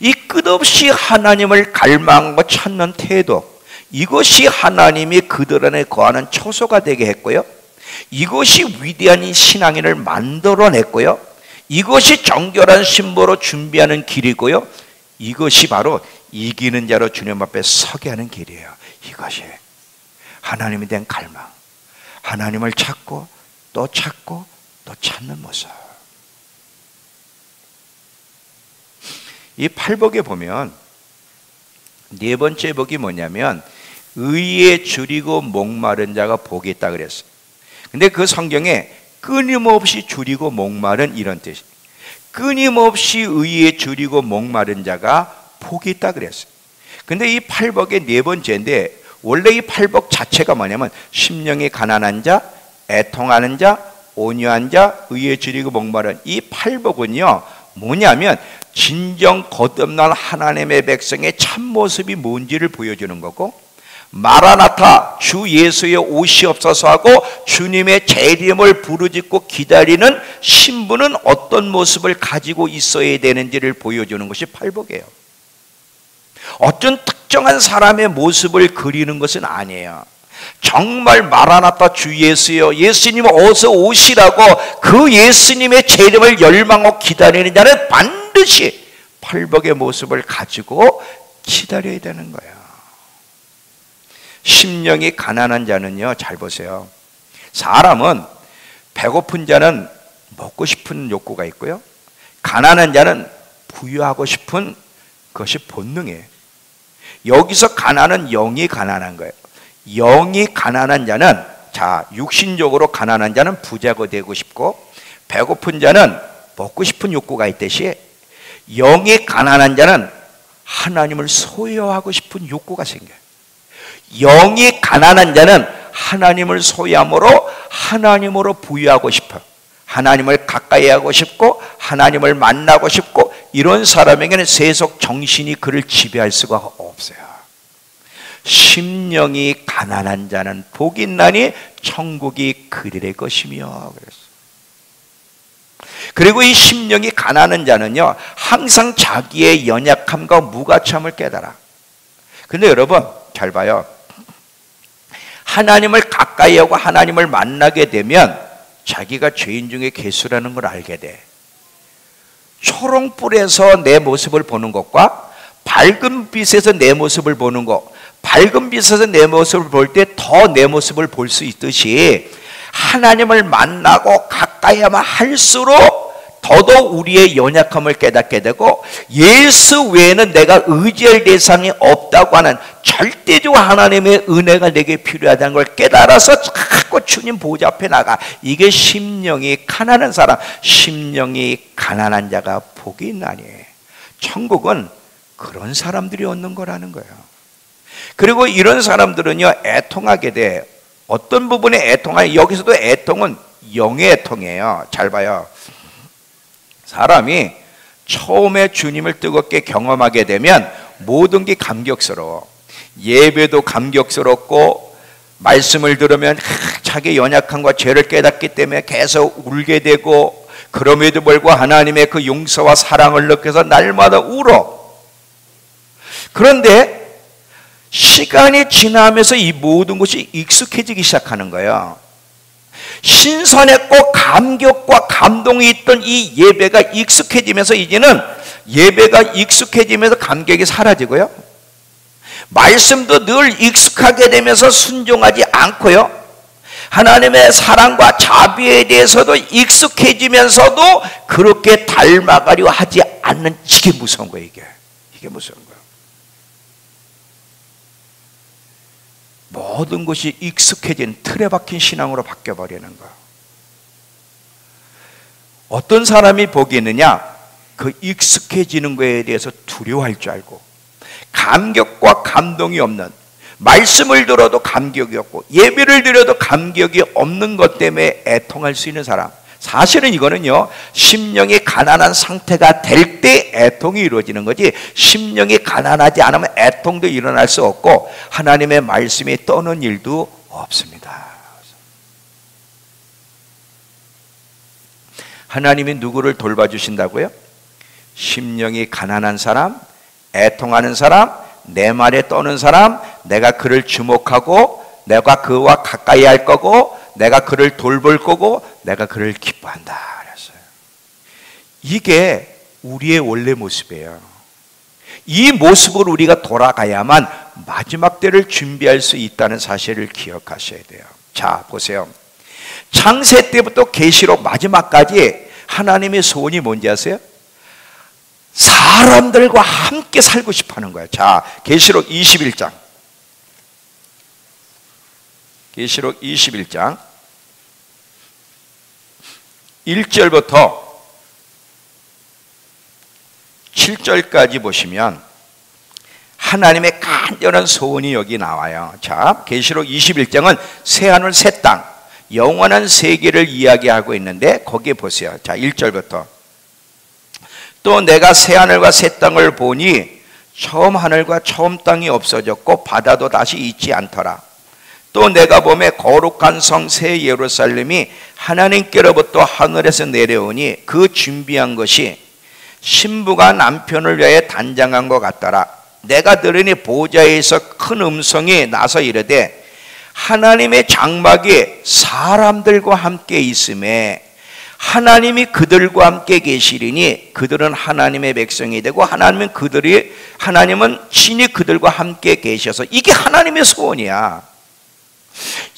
이 끝없이 하나님을 갈망하고 찾는 태도, 이것이 하나님이 그들 안에 거하는 초소가 되게 했고요, 이것이 위대한 신앙인을 만들어냈고요, 이것이 정결한 신부로 준비하는 길이고요, 이것이 바로 이기는 자로 주님 앞에 서게 하는 길이에요. 이것이 하나님에 대한 갈망, 하나님을 찾고 또 찾고 또 찾는 모습. 이 팔복에 보면 네 번째 복이 뭐냐면, 의에 줄이고 목마른 자가 복이 있다 그랬어요. 근데 그 성경에 끊임없이 줄이고 목마른 이런 뜻이, 끊임없이 의에 줄이고 목마른 자가 복이 있다 그랬어요. 근데 이 팔복의 네 번째인데, 원래 이 팔복 자체가 뭐냐면 심령이 가난한 자, 애통하는 자, 온유한 자, 의에 줄이고 목마른, 이 팔복은요 뭐냐면 진정 거듭난 하나님의 백성의 참모습이 뭔지를 보여주는 거고, 마라나타 주 예수의 오시옵소서 하고 주님의 재림을 부르짖고 기다리는 신부는 어떤 모습을 가지고 있어야 되는지를 보여주는 것이 팔복이에요. 어떤 특정한 사람의 모습을 그리는 것은 아니에요. 정말 마라나타 주 예수여, 예수님 어서 오시라고 그 예수님의 재림을 열망하고 기다리는 자는 반드시 팔복의 모습을 가지고 기다려야 되는 거예요. 심령이 가난한 자는요, 잘 보세요. 사람은 배고픈 자는 먹고 싶은 욕구가 있고요, 가난한 자는 부유하고 싶은 것이 본능이에요. 여기서 가난은 영이 가난한 거예요. 영이 가난한 자는, 자, 육신적으로 가난한 자는 부자가 되고 싶고, 배고픈 자는 먹고 싶은 욕구가 있듯이 영이 가난한 자는 하나님을 소유하고 싶은 욕구가 생겨요. 영이 가난한 자는 하나님을 소유함으로 하나님으로 부유하고 싶어, 하나님을 가까이 하고 싶고 하나님을 만나고 싶고, 이런 사람에게는 세속 정신이 그를 지배할 수가 없어요. 심령이 가난한 자는 복이 있나니 천국이 그들의 것이며 그랬어요. 그리고 이 심령이 가난한 자는요 항상 자기의 연약함과 무가참을 깨달아. 근데 여러분 잘 봐요. 하나님을 가까이 하고 하나님을 만나게 되면 자기가 죄인 중에 괴수라는 걸 알게 돼. 초롱불에서 내 모습을 보는 것과 밝은 빛에서 내 모습을 보는 것, 밝은 빛에서 내 모습을 볼 때 더 내 모습을 볼 수 있듯이, 하나님을 만나고 가까이 하면 할수록 더더욱 우리의 연약함을 깨닫게 되고, 예수 외에는 내가 의지할 대상이 없다고 하는 절대적으로 하나님의 은혜가 내게 필요하다는 걸 깨달아서 자꾸 주님 보좌 앞에 나가. 이게 심령이 가난한 사람, 심령이 가난한 자가 복이 있나니. 천국은 그런 사람들이 얻는 거라는 거예요. 그리고 이런 사람들은요 애통하게 돼. 어떤 부분에 애통하냐, 여기서도 애통은 영의 애통이에요. 잘 봐요. 사람이 처음에 주님을 뜨겁게 경험하게 되면 모든 게 감격스러워. 예배도 감격스럽고, 말씀을 들으면 자기 연약함과 죄를 깨닫기 때문에 계속 울게 되고, 그럼에도 불구하고 하나님의 그 용서와 사랑을 느껴서 날마다 울어. 그런데 시간이 지나면서 이 모든 것이 익숙해지기 시작하는 거예요. 신선했고 감격과 감동이 있던 이 예배가 익숙해지면서, 이제는 예배가 익숙해지면서 감격이 사라지고요, 말씀도 늘 익숙하게 되면서 순종하지 않고요, 하나님의 사랑과 자비에 대해서도 익숙해지면서도 그렇게 닮아가려 하지 않는, 이게 무서운 거예요. 이게 무서운 거예요. 모든 것이 익숙해진 틀에 박힌 신앙으로 바뀌어버리는 거예요. 어떤 사람이 복이 있느냐? 그 익숙해지는 것에 대해서 두려워할 줄 알고, 감격과 감동이 없는, 말씀을 들어도 감격이 없고 예배를 드려도 감격이 없는 것 때문에 애통할 수 있는 사람, 사실은 이거는요 심령이 가난한 상태가 될 때 애통이 이루어지는 거지, 심령이 가난하지 않으면 애통도 일어날 수 없고 하나님의 말씀이 떠는 일도 없습니다. 하나님이 누구를 돌봐주신다고요? 심령이 가난한 사람, 애통하는 사람, 내 말에 떠는 사람, 내가 그를 주목하고 내가 그와 가까이 할 거고 내가 그를 돌볼 거고 내가 그를 기뻐한다 그랬어요. 이게 우리의 원래 모습이에요. 이 모습으로 우리가 돌아가야만 마지막 때를 준비할 수 있다는 사실을 기억하셔야 돼요. 자, 보세요. 창세 때부터 계시록 마지막까지 하나님의 소원이 뭔지 아세요? 사람들과 함께 살고 싶어 하는 거예요. 자, 계시록 21장. 계시록 21장 1절부터 7절까지 보시면 하나님의 간절한 소원이 여기 나와요. 자, 계시록 21장은 새하늘 새 땅, 영원한 세계를 이야기하고 있는데 거기에 보세요. 자, 1절부터. 또 내가 새하늘과 새 땅을 보니 처음 하늘과 처음 땅이 없어졌고 바다도 다시 있지 않더라. 또 내가 보매 거룩한 성 새 예루살렘이 하나님께로부터 하늘에서 내려오니 그 준비한 것이 신부가 남편을 위하여 단장한 것 같더라. 내가 들으니 보좌에서 큰 음성이 나서 이르되 하나님의 장막이 사람들과 함께 있음에 하나님이 그들과 함께 계시리니 그들은 하나님의 백성이 되고 하나님은 친히 그들과 함께 계셔서. 이게 하나님의 소원이야.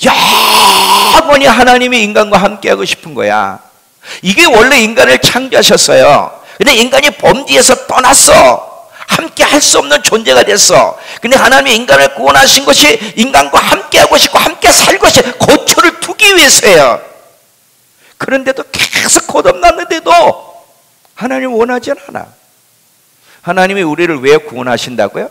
영원히 하나님이 인간과 함께하고 싶은 거야. 이게 원래 인간을 창조하셨어요. 근데 인간이 범죄에서 떠났어. 함께 할 수 없는 존재가 됐어. 근데 하나님이 인간을 구원하신 것이 인간과 함께 하고 싶고 함께 살고 싶고 고초를 두기 위해서예요. 그런데도 계속 거듭났는데도 하나님 원하지 않아. 하나님이 우리를 왜 구원하신다고요?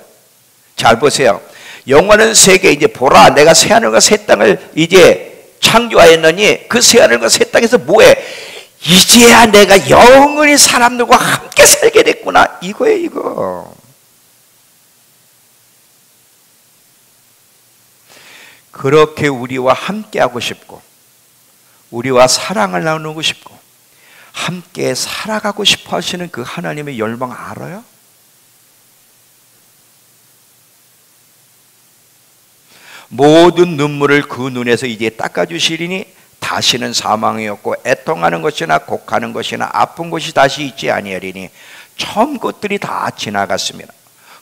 잘 보세요. 영원한 세계 이제 보라, 내가 새하늘과 새 땅을 이제 창조하였느니 그 새하늘과 새 땅에서 뭐해? 이제야 내가 영원히 사람들과 함께 살게 됐구나. 이거예요, 이거. 그렇게 우리와 함께 하고 싶고 우리와 사랑을 나누고 싶고 함께 살아가고 싶어 하시는 그 하나님의 열망 알아요? 모든 눈물을 그 눈에서 이제 닦아주시리니 다시는 사망이 없고 애통하는 것이나 곡하는 것이나 아픈 것이 다시 있지 아니하리니 처음 것들이 다 지나갔습니다.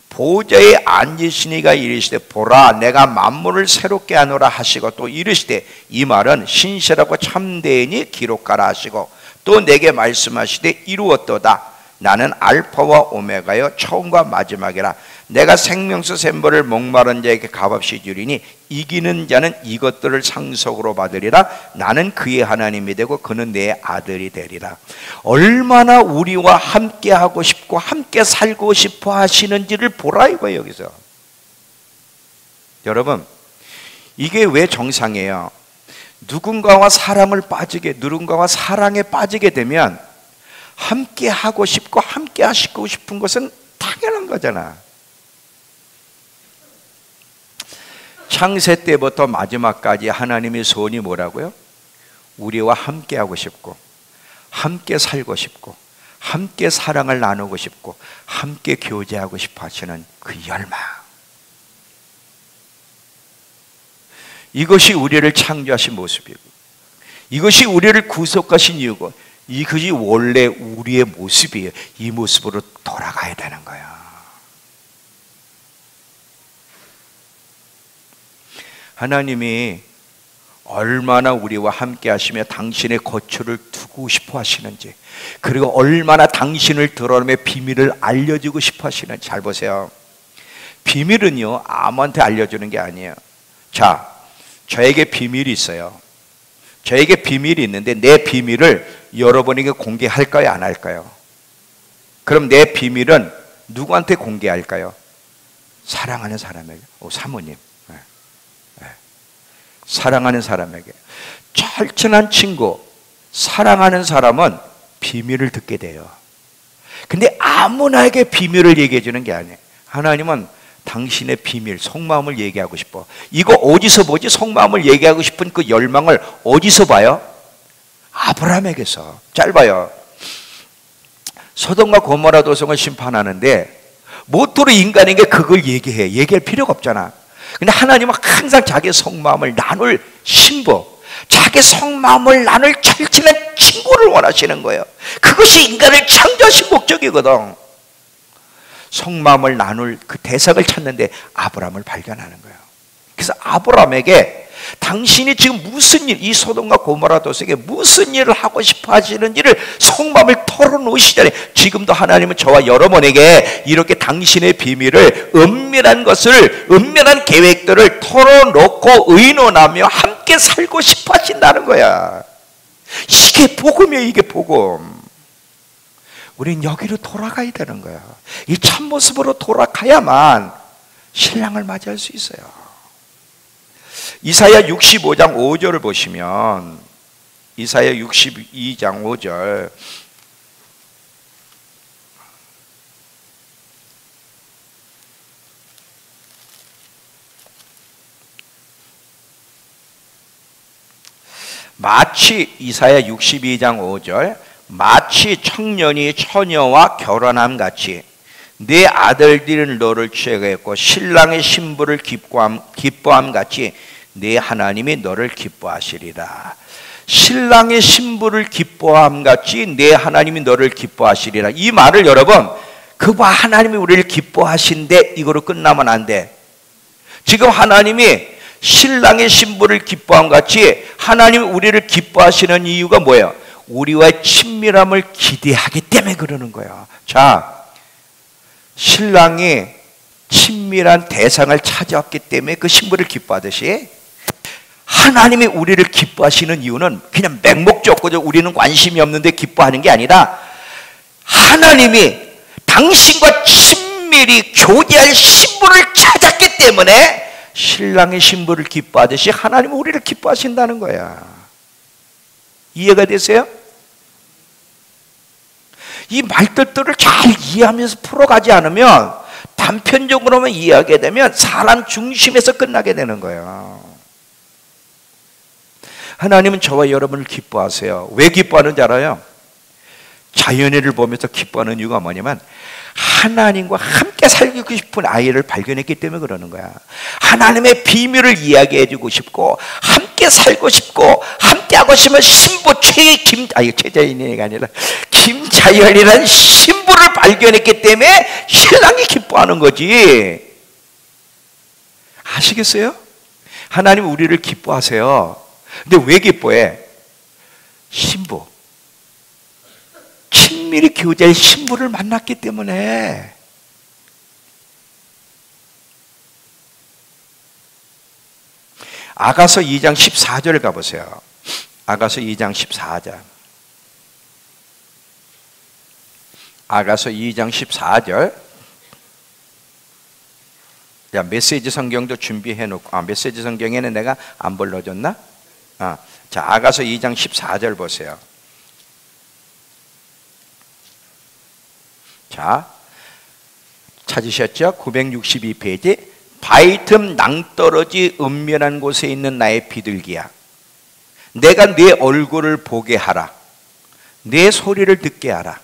보좌에 앉으시니가 이르시되 보라 내가 만물을 새롭게 하노라 하시고 또 이르시되 이 말은 신실하고 참되니 기록하라 하시고 또 내게 말씀하시되 이루었도다. 나는 알파와 오메가여 처음과 마지막이라. 내가 생명수 샘물을 목마른 자에게 값없이 주리니 이기는 자는 이것들을 상속으로 받으리라. 나는 그의 하나님이 되고 그는 내 아들이 되리라. 얼마나 우리와 함께 하고 싶고 함께 살고 싶어 하시는지를 보라 이거예요. 여기서 여러분, 이게 왜 정상이에요? 누군가와 사랑에 빠지게 되면 함께 하고 싶고 함께 하시고 싶은 것은 당연한 거잖아. 창세 때부터 마지막까지 하나님의 소원이 뭐라고요? 우리와 함께 하고 싶고 함께 살고 싶고 함께 사랑을 나누고 싶고 함께 교제하고 싶어 하시는 그 열망. 이것이 우리를 창조하신 모습이고 이것이 우리를 구속하신 이유고 이것이 원래 우리의 모습이에요. 이 모습으로 돌아가야 되는 거야. 하나님이 얼마나 우리와 함께 하시며 당신의 거처를 두고 싶어 하시는지, 그리고 얼마나 당신을 드러내며 비밀을 알려주고 싶어 하시는지 잘 보세요. 비밀은요 아무한테 알려주는 게 아니에요. 자, 저에게 비밀이 있어요. 저에게 비밀이 있는데 내 비밀을 여러분에게 공개할까요 안 할까요? 그럼 내 비밀은 누구한테 공개할까요? 사랑하는 사람에게. 사모님, 사랑하는 사람에게. 절친한 친구, 사랑하는 사람은 비밀을 듣게 돼요. 근데 아무나에게 비밀을 얘기해 주는 게 아니에요. 하나님은 당신의 비밀, 속마음을 얘기하고 싶어. 이거 어디서 보지? 속마음을 얘기하고 싶은 그 열망을 어디서 봐요? 아브라함에게서. 짧아요. 소돔과 고모라 도성을 심판하는데 모토로 인간에게 그걸 얘기할 필요가 없잖아. 근데 하나님은 항상 자기 속마음을 나눌 신부, 자기 속마음을 나눌 절친한 친구를 원하시는 거예요. 그것이 인간을 창조하신 목적이거든. 속마음을 나눌 그 대상을 찾는데 아브라함을 발견하는 거예요. 그래서 아브라함에게 당신이 지금 무슨 일, 이 소돔과 고모라 도성에 무슨 일을 하고 싶어 하시는지를 속마음을 털어놓으시잖아요. 지금도 하나님은 저와 여러분에게 이렇게 당신의 비밀을, 은밀한 계획들을 털어놓고 의논하며 함께 살고 싶어 하신다는 거야. 이게 복음이에요. 이게 복음. 우린 여기로 돌아가야 되는 거예요. 이 참모습으로 돌아가야만 신랑을 맞이할 수 있어요. 이사야 65장 5절을 보시면, 이사야 62장 5절, 마치 이사야 62장 5절, 마치 청년이 처녀와 결혼함 같이 내 아들들은 너를 취하겠고 신랑의 신부를 기뻐함 같이 내 하나님이 너를 기뻐하시리라. 신랑의 신부를 기뻐함 같이 내 하나님이 너를 기뻐하시리라. 이 말을 여러분, 그와 하나님이 우리를 기뻐하신데 이거로 끝나면 안 돼. 지금 하나님이 신랑의 신부를 기뻐함 같이 하나님이 우리를 기뻐하시는 이유가 뭐예요? 우리와의 친밀함을 기대하기 때문에 그러는 거예요. 자, 신랑이 친밀한 대상을 찾아왔기 때문에 그 신부를 기뻐하듯이 하나님이 우리를 기뻐하시는 이유는 그냥 맹목적으로 우리는 관심이 없는데 기뻐하는 게 아니라 하나님이 당신과 친밀히 교제할 신부를 찾았기 때문에 신랑의 신부를 기뻐하듯이 하나님은 우리를 기뻐하신다는 거야. 이해가 되세요? 이 말뜻들을 잘 이해하면서 풀어가지 않으면, 단편적으로만 이해하게 되면 사람 중심에서 끝나게 되는 거예요. 하나님은 저와 여러분을 기뻐하세요. 왜 기뻐하는지 알아요? 자연애를 보면서 기뻐하는 이유가 뭐냐면 하나님과 함께 살고 싶은 아이를 발견했기 때문에 그러는 거야. 하나님의 비밀을 이야기해주고 싶고 함께 살고 싶고 함께 하고 싶으면 신부 최자연이가 아니라 김자연이라는 신부를 발견했기 때문에 신랑이 기뻐하는 거지. 아시겠어요? 하나님 우리를 기뻐하세요. 근데 왜 기뻐해? 신부, 친밀히 교제할 신부를 만났기 때문에. 아가서 2장 14절을 가보세요. 아가서 2장 14절. 아가서 2장 14절. 야, 메시지 성경도 준비해놓고, 메시지 성경에는 내가 안 불러줬나? 자, 아가서 2장 14절 보세요. 자, 찾으셨죠? 962페이지. 바위 틈 낭떠러지 은밀한 곳에 있는 나의 비둘기야, 내가 네 얼굴을 보게 하라. 네 소리를 듣게 하라.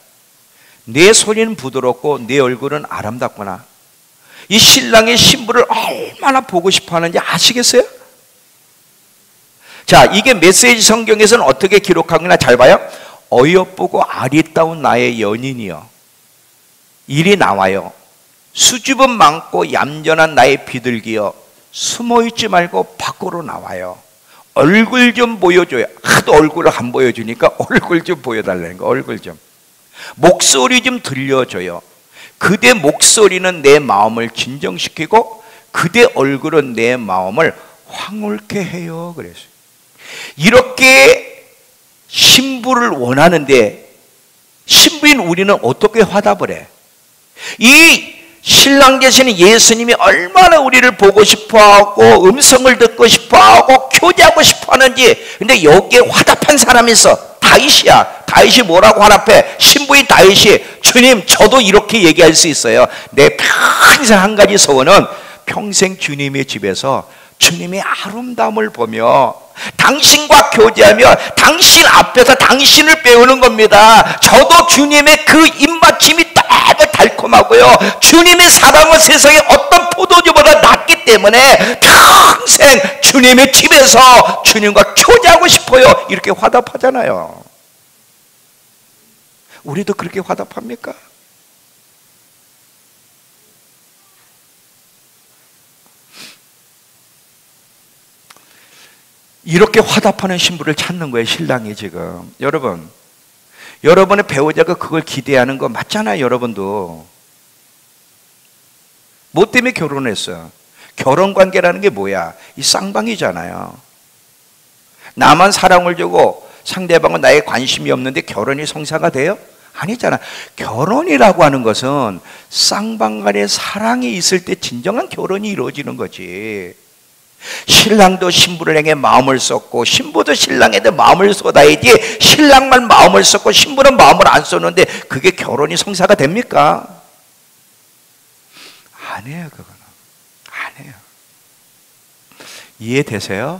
네 소리는 부드럽고 네 얼굴은 아름답구나. 이 신랑의 신부를 얼마나 보고 싶어 하는지 아시겠어요? 자, 이게 메시지 성경에서는 어떻게 기록하거나 잘 봐요. 어여쁘고 아리따운 나의 연인이여, 이리 나와요. 수줍음 많고 얌전한 나의 비둘기여, 숨어있지 말고 밖으로 나와요. 얼굴 좀 보여줘요. 하도 얼굴을 안 보여주니까 얼굴 좀 보여달라는 거. 얼굴 좀. 목소리 좀 들려줘요. 그대 목소리는 내 마음을 진정시키고 그대 얼굴은 내 마음을 황홀케 해요. 그랬어요. 이렇게 신부를 원하는데 신부인 우리는 어떻게 화답을 해? 이 신랑 되시는 예수님이 얼마나 우리를 보고 싶어하고 음성을 듣고 싶어하고 교제하고 싶어하는지. 근데 여기에 화답한 사람이 있어. 다윗이야. 다윗이 뭐라고 화답해? 신부인 다윗이, 주님 저도 이렇게 얘기할 수 있어요. 내 평생 한 가지 소원은 평생 주님의 집에서 주님의 아름다움을 보며 당신과 교제하며 당신 앞에서 당신을 배우는 겁니다. 저도 주님의 그 입맞춤이 너무 달콤하고요, 주님의 사랑은 세상에 어떤 포도주보다 낫기 때문에 평생 주님의 집에서 주님과 교제하고 싶어요. 이렇게 화답하잖아요. 우리도 그렇게 화답합니까? 이렇게 화답하는 신부를 찾는 거예요, 신랑이 지금. 여러분, 여러분의 배우자가 그걸 기대하는 거 맞잖아요. 여러분도 뭐 때문에 결혼했어요? 결혼관계라는 게 뭐야? 이 쌍방이잖아요. 나만 사랑을 주고 상대방은 나에 관심이 없는데 결혼이 성사가 돼요? 아니잖아. 결혼이라고 하는 것은 쌍방간의 사랑이 있을 때 진정한 결혼이 이루어지는 거지. 신랑도 신부를 향해 마음을 쏟고 신부도 신랑에게 마음을 쏟아야지, 신랑만 마음을 쏟고 신부는 마음을 안 쏟는데 그게 결혼이 성사가 됩니까? 안 해요. 그거는 안 해요. 이해되세요?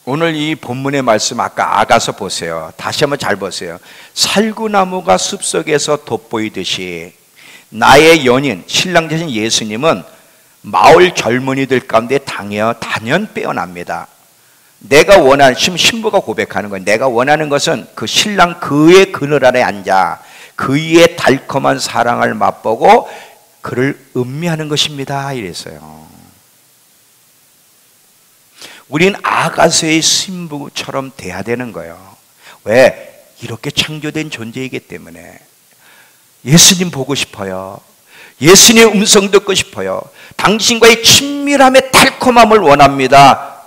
오늘 이 본문의 말씀 아까 아가서 보세요. 다시 한번 잘 보세요. 살구나무가 숲속에서 돋보이듯이 나의 연인, 신랑 되신 예수님은 마을 젊은이들 가운데 단연 빼어납니다. 내가 원하는, 신부가 고백하는 거예요. 내가 원하는 것은 그 신랑 그의 그늘 아래 앉아 그의 달콤한 사랑을 맛보고 그를 음미하는 것입니다. 이랬어요. 우린 아가서의 신부처럼 돼야 되는 거예요. 왜? 이렇게 창조된 존재이기 때문에. 예수님 보고 싶어요. 예수님의 음성 듣고 싶어요. 당신과의 친밀함의 달콤함을 원합니다.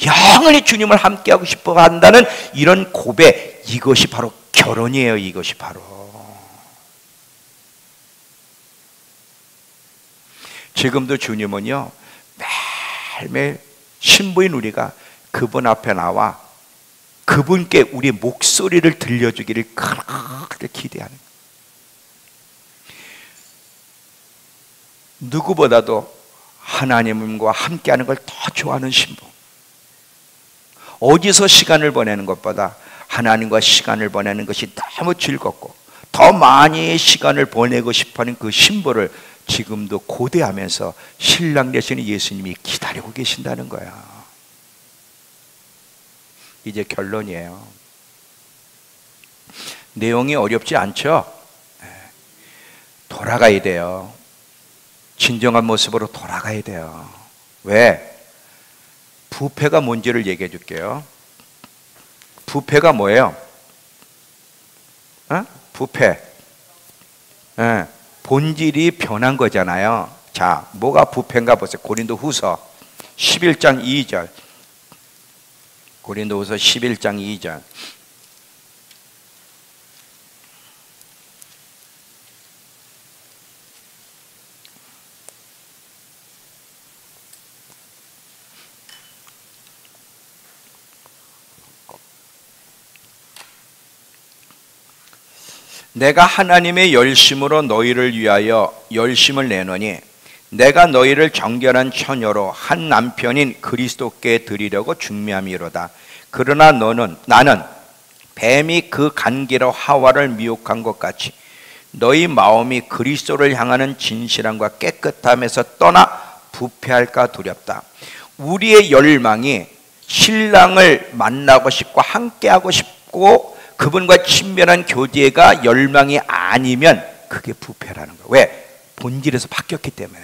영원히 주님을 함께하고 싶어 한다는 이런 고백, 이것이 바로 결혼이에요. 이것이 바로. 지금도 주님은요, 매일매일 신부인 우리가 그분 앞에 나와 그분께 우리 목소리를 들려주기를 그렇게 기대하는 거예요. 누구보다도 하나님과 함께하는 걸 더 좋아하는 신부. 어디서 시간을 보내는 것보다 하나님과 시간을 보내는 것이 너무 즐겁고 더 많이 시간을 보내고 싶어하는 그 신부를 지금도 고대하면서 신랑 되시는 예수님이 기다리고 계신다는 거야. 이제 결론이에요. 내용이 어렵지 않죠? 돌아가야 돼요. 진정한 모습으로 돌아가야 돼요. 왜? 부패가 뭔지를 얘기해 줄게요. 부패가 뭐예요? 부패. 본질이 변한 거잖아요. 자, 뭐가 부패인가 보세요. 고린도후서 11장 2절. 고린도후서 11장 2절. 내가 하나님의 열심으로 너희를 위하여 열심을 내노니 내가 너희를 정결한 처녀로 한 남편인 그리스도께 드리려고 중매함이로다. 그러나 나는 뱀이 그 간기로 하와를 미혹한 것 같이 너희 마음이 그리스도를 향하는 진실함과 깨끗함에서 떠나 부패할까 두렵다. 우리의 열망이 신랑을 만나고 싶고 함께하고 싶고 그분과 친밀한 교제가 열망이 아니면 그게 부패라는 거예요. 왜? 본질에서 바뀌었기 때문에.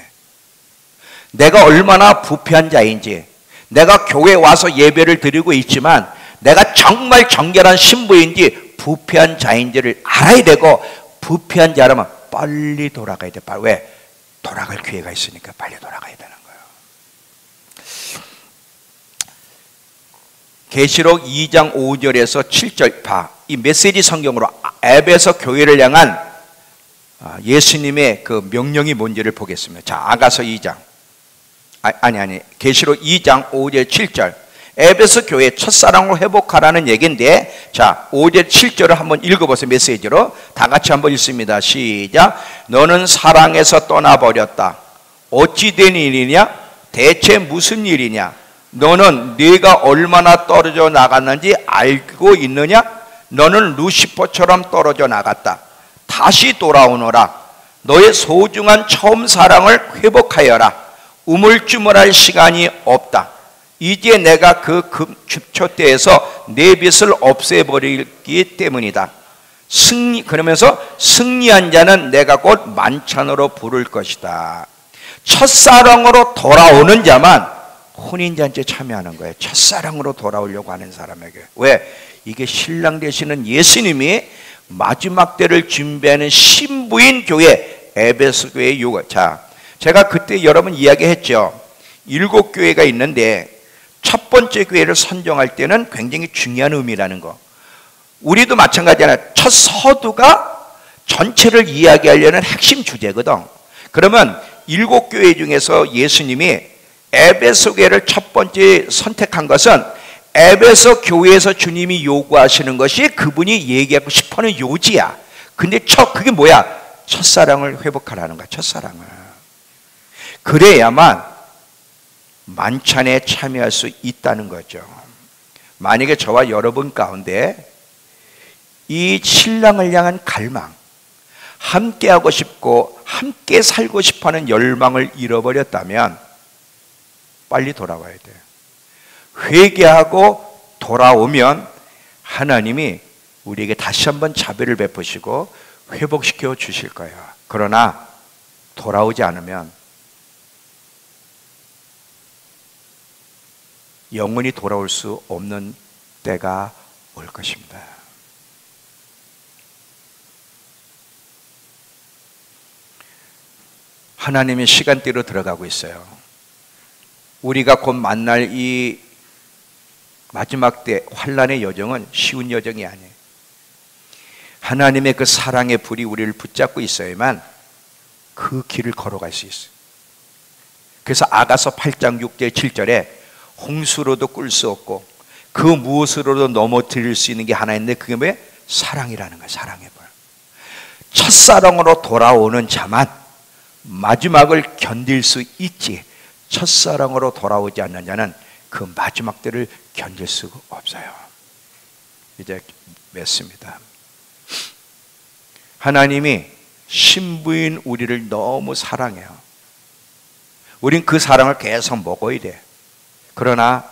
내가 얼마나 부패한 자인지, 내가 교회에 와서 예배를 드리고 있지만 내가 정말 정결한 신부인지 부패한 자인지를 알아야 되고, 부패한 자라면 빨리 돌아가야 돼. 빨리. 왜? 돌아갈 기회가 있으니까 빨리 돌아가야 되는 거예요. 계시록 2장 5절에서 7절 봐. 이 메시지 성경으로 에베소 교회를 향한 예수님의 그 명령이 뭔지를 보겠습니다. 자, 아가서 2장. 계시록 2장 5절 7절. 에베소 교회 첫사랑으로 회복하라는 얘기인데, 자, 5절 7절을 한번 읽어보세요. 메시지로 다 같이 한번 읽습니다. 시작. 너는 사랑에서 떠나버렸다. 어찌 된 일이냐? 대체 무슨 일이냐? 너는 네가 얼마나 떨어져 나갔는지 알고 있느냐? 너는 루시퍼처럼 떨어져 나갔다. 다시 돌아오너라. 너의 소중한 처음 사랑을 회복하여라. 우물쭈물할 시간이 없다. 이제 내가 그 급초대에서 내 빛을 없애버리기 때문이다. 그러면서 승리한 자는 내가 곧 만찬으로 부를 것이다. 첫사랑으로 돌아오는 자만 혼인잔치에 참여하는 거예요. 첫사랑으로 돌아오려고 하는 사람에게. 왜? 이게 신랑 되시는 예수님이 마지막 때를 준비하는 신부인 교회, 에베소 교회의 요구. 자, 제가 그때 여러분 이야기했죠. 7 교회가 있는데 첫 번째 교회를 선정할 때는 굉장히 중요한 의미라는 거. 우리도 마찬가지잖아요. 첫 서두가 전체를 이야기하려는 핵심 주제거든. 그러면 7교회 중에서 예수님이 에베소 교회를 첫 번째 선택한 것은 에베소 교회에서 주님이 요구하시는 것이 그분이 얘기하고 싶어하는 요지야. 근데 그게 뭐야? 첫사랑을 회복하라는 거야. 첫사랑을. 그래야만 만찬에 참여할 수 있다는 거죠. 만약에 저와 여러분 가운데 이 신랑을 향한 갈망, 함께하고 싶고 함께 살고 싶어하는 열망을 잃어버렸다면 빨리 돌아와야 돼요. 회개하고 돌아오면 하나님이 우리에게 다시 한번 자비를 베푸시고 회복시켜 주실 거예요. 그러나 돌아오지 않으면 영원히 돌아올 수 없는 때가 올 것입니다. 하나님의 시간대로 들어가고 있어요. 우리가 곧 만날 이 마지막 때 환난의 여정은 쉬운 여정이 아니에요. 하나님의 그 사랑의 불이 우리를 붙잡고 있어야만 그 길을 걸어갈 수 있어요. 그래서 아가서 8장 6절 7절에 홍수로도 꿀 수 없고 그 무엇으로도 넘어뜨릴 수 있는 게 하나 있는데 그게 뭐예요? 사랑이라는 거예요. 사랑의 불. 첫사랑으로 돌아오는 자만 마지막을 견딜 수 있지, 첫사랑으로 돌아오지 않는 자는 그 마지막들을 견딜 수가 없어요. 이제 맺습니다. 하나님이 신부인 우리를 너무 사랑해요. 우린 그 사랑을 계속 먹어야 돼. 그러나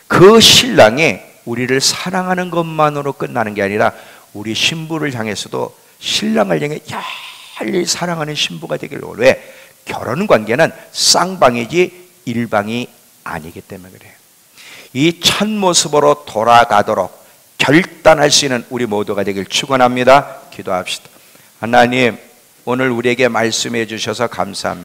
그 신랑이 우리를 사랑하는 것만으로 끝나는 게 아니라 우리 신부를 향해서도 신랑을 향해 잘 사랑하는 신부가 되기를 원해요. 왜? 결혼 관계는 쌍방이지 일방이 아니기 때문에 그래요. 이 첫 모습으로 돌아가도록 결단할 수 있는 우리 모두가 되길 축원합니다. 기도합시다. 하나님, 오늘 우리에게 말씀해 주셔서 감사합니다.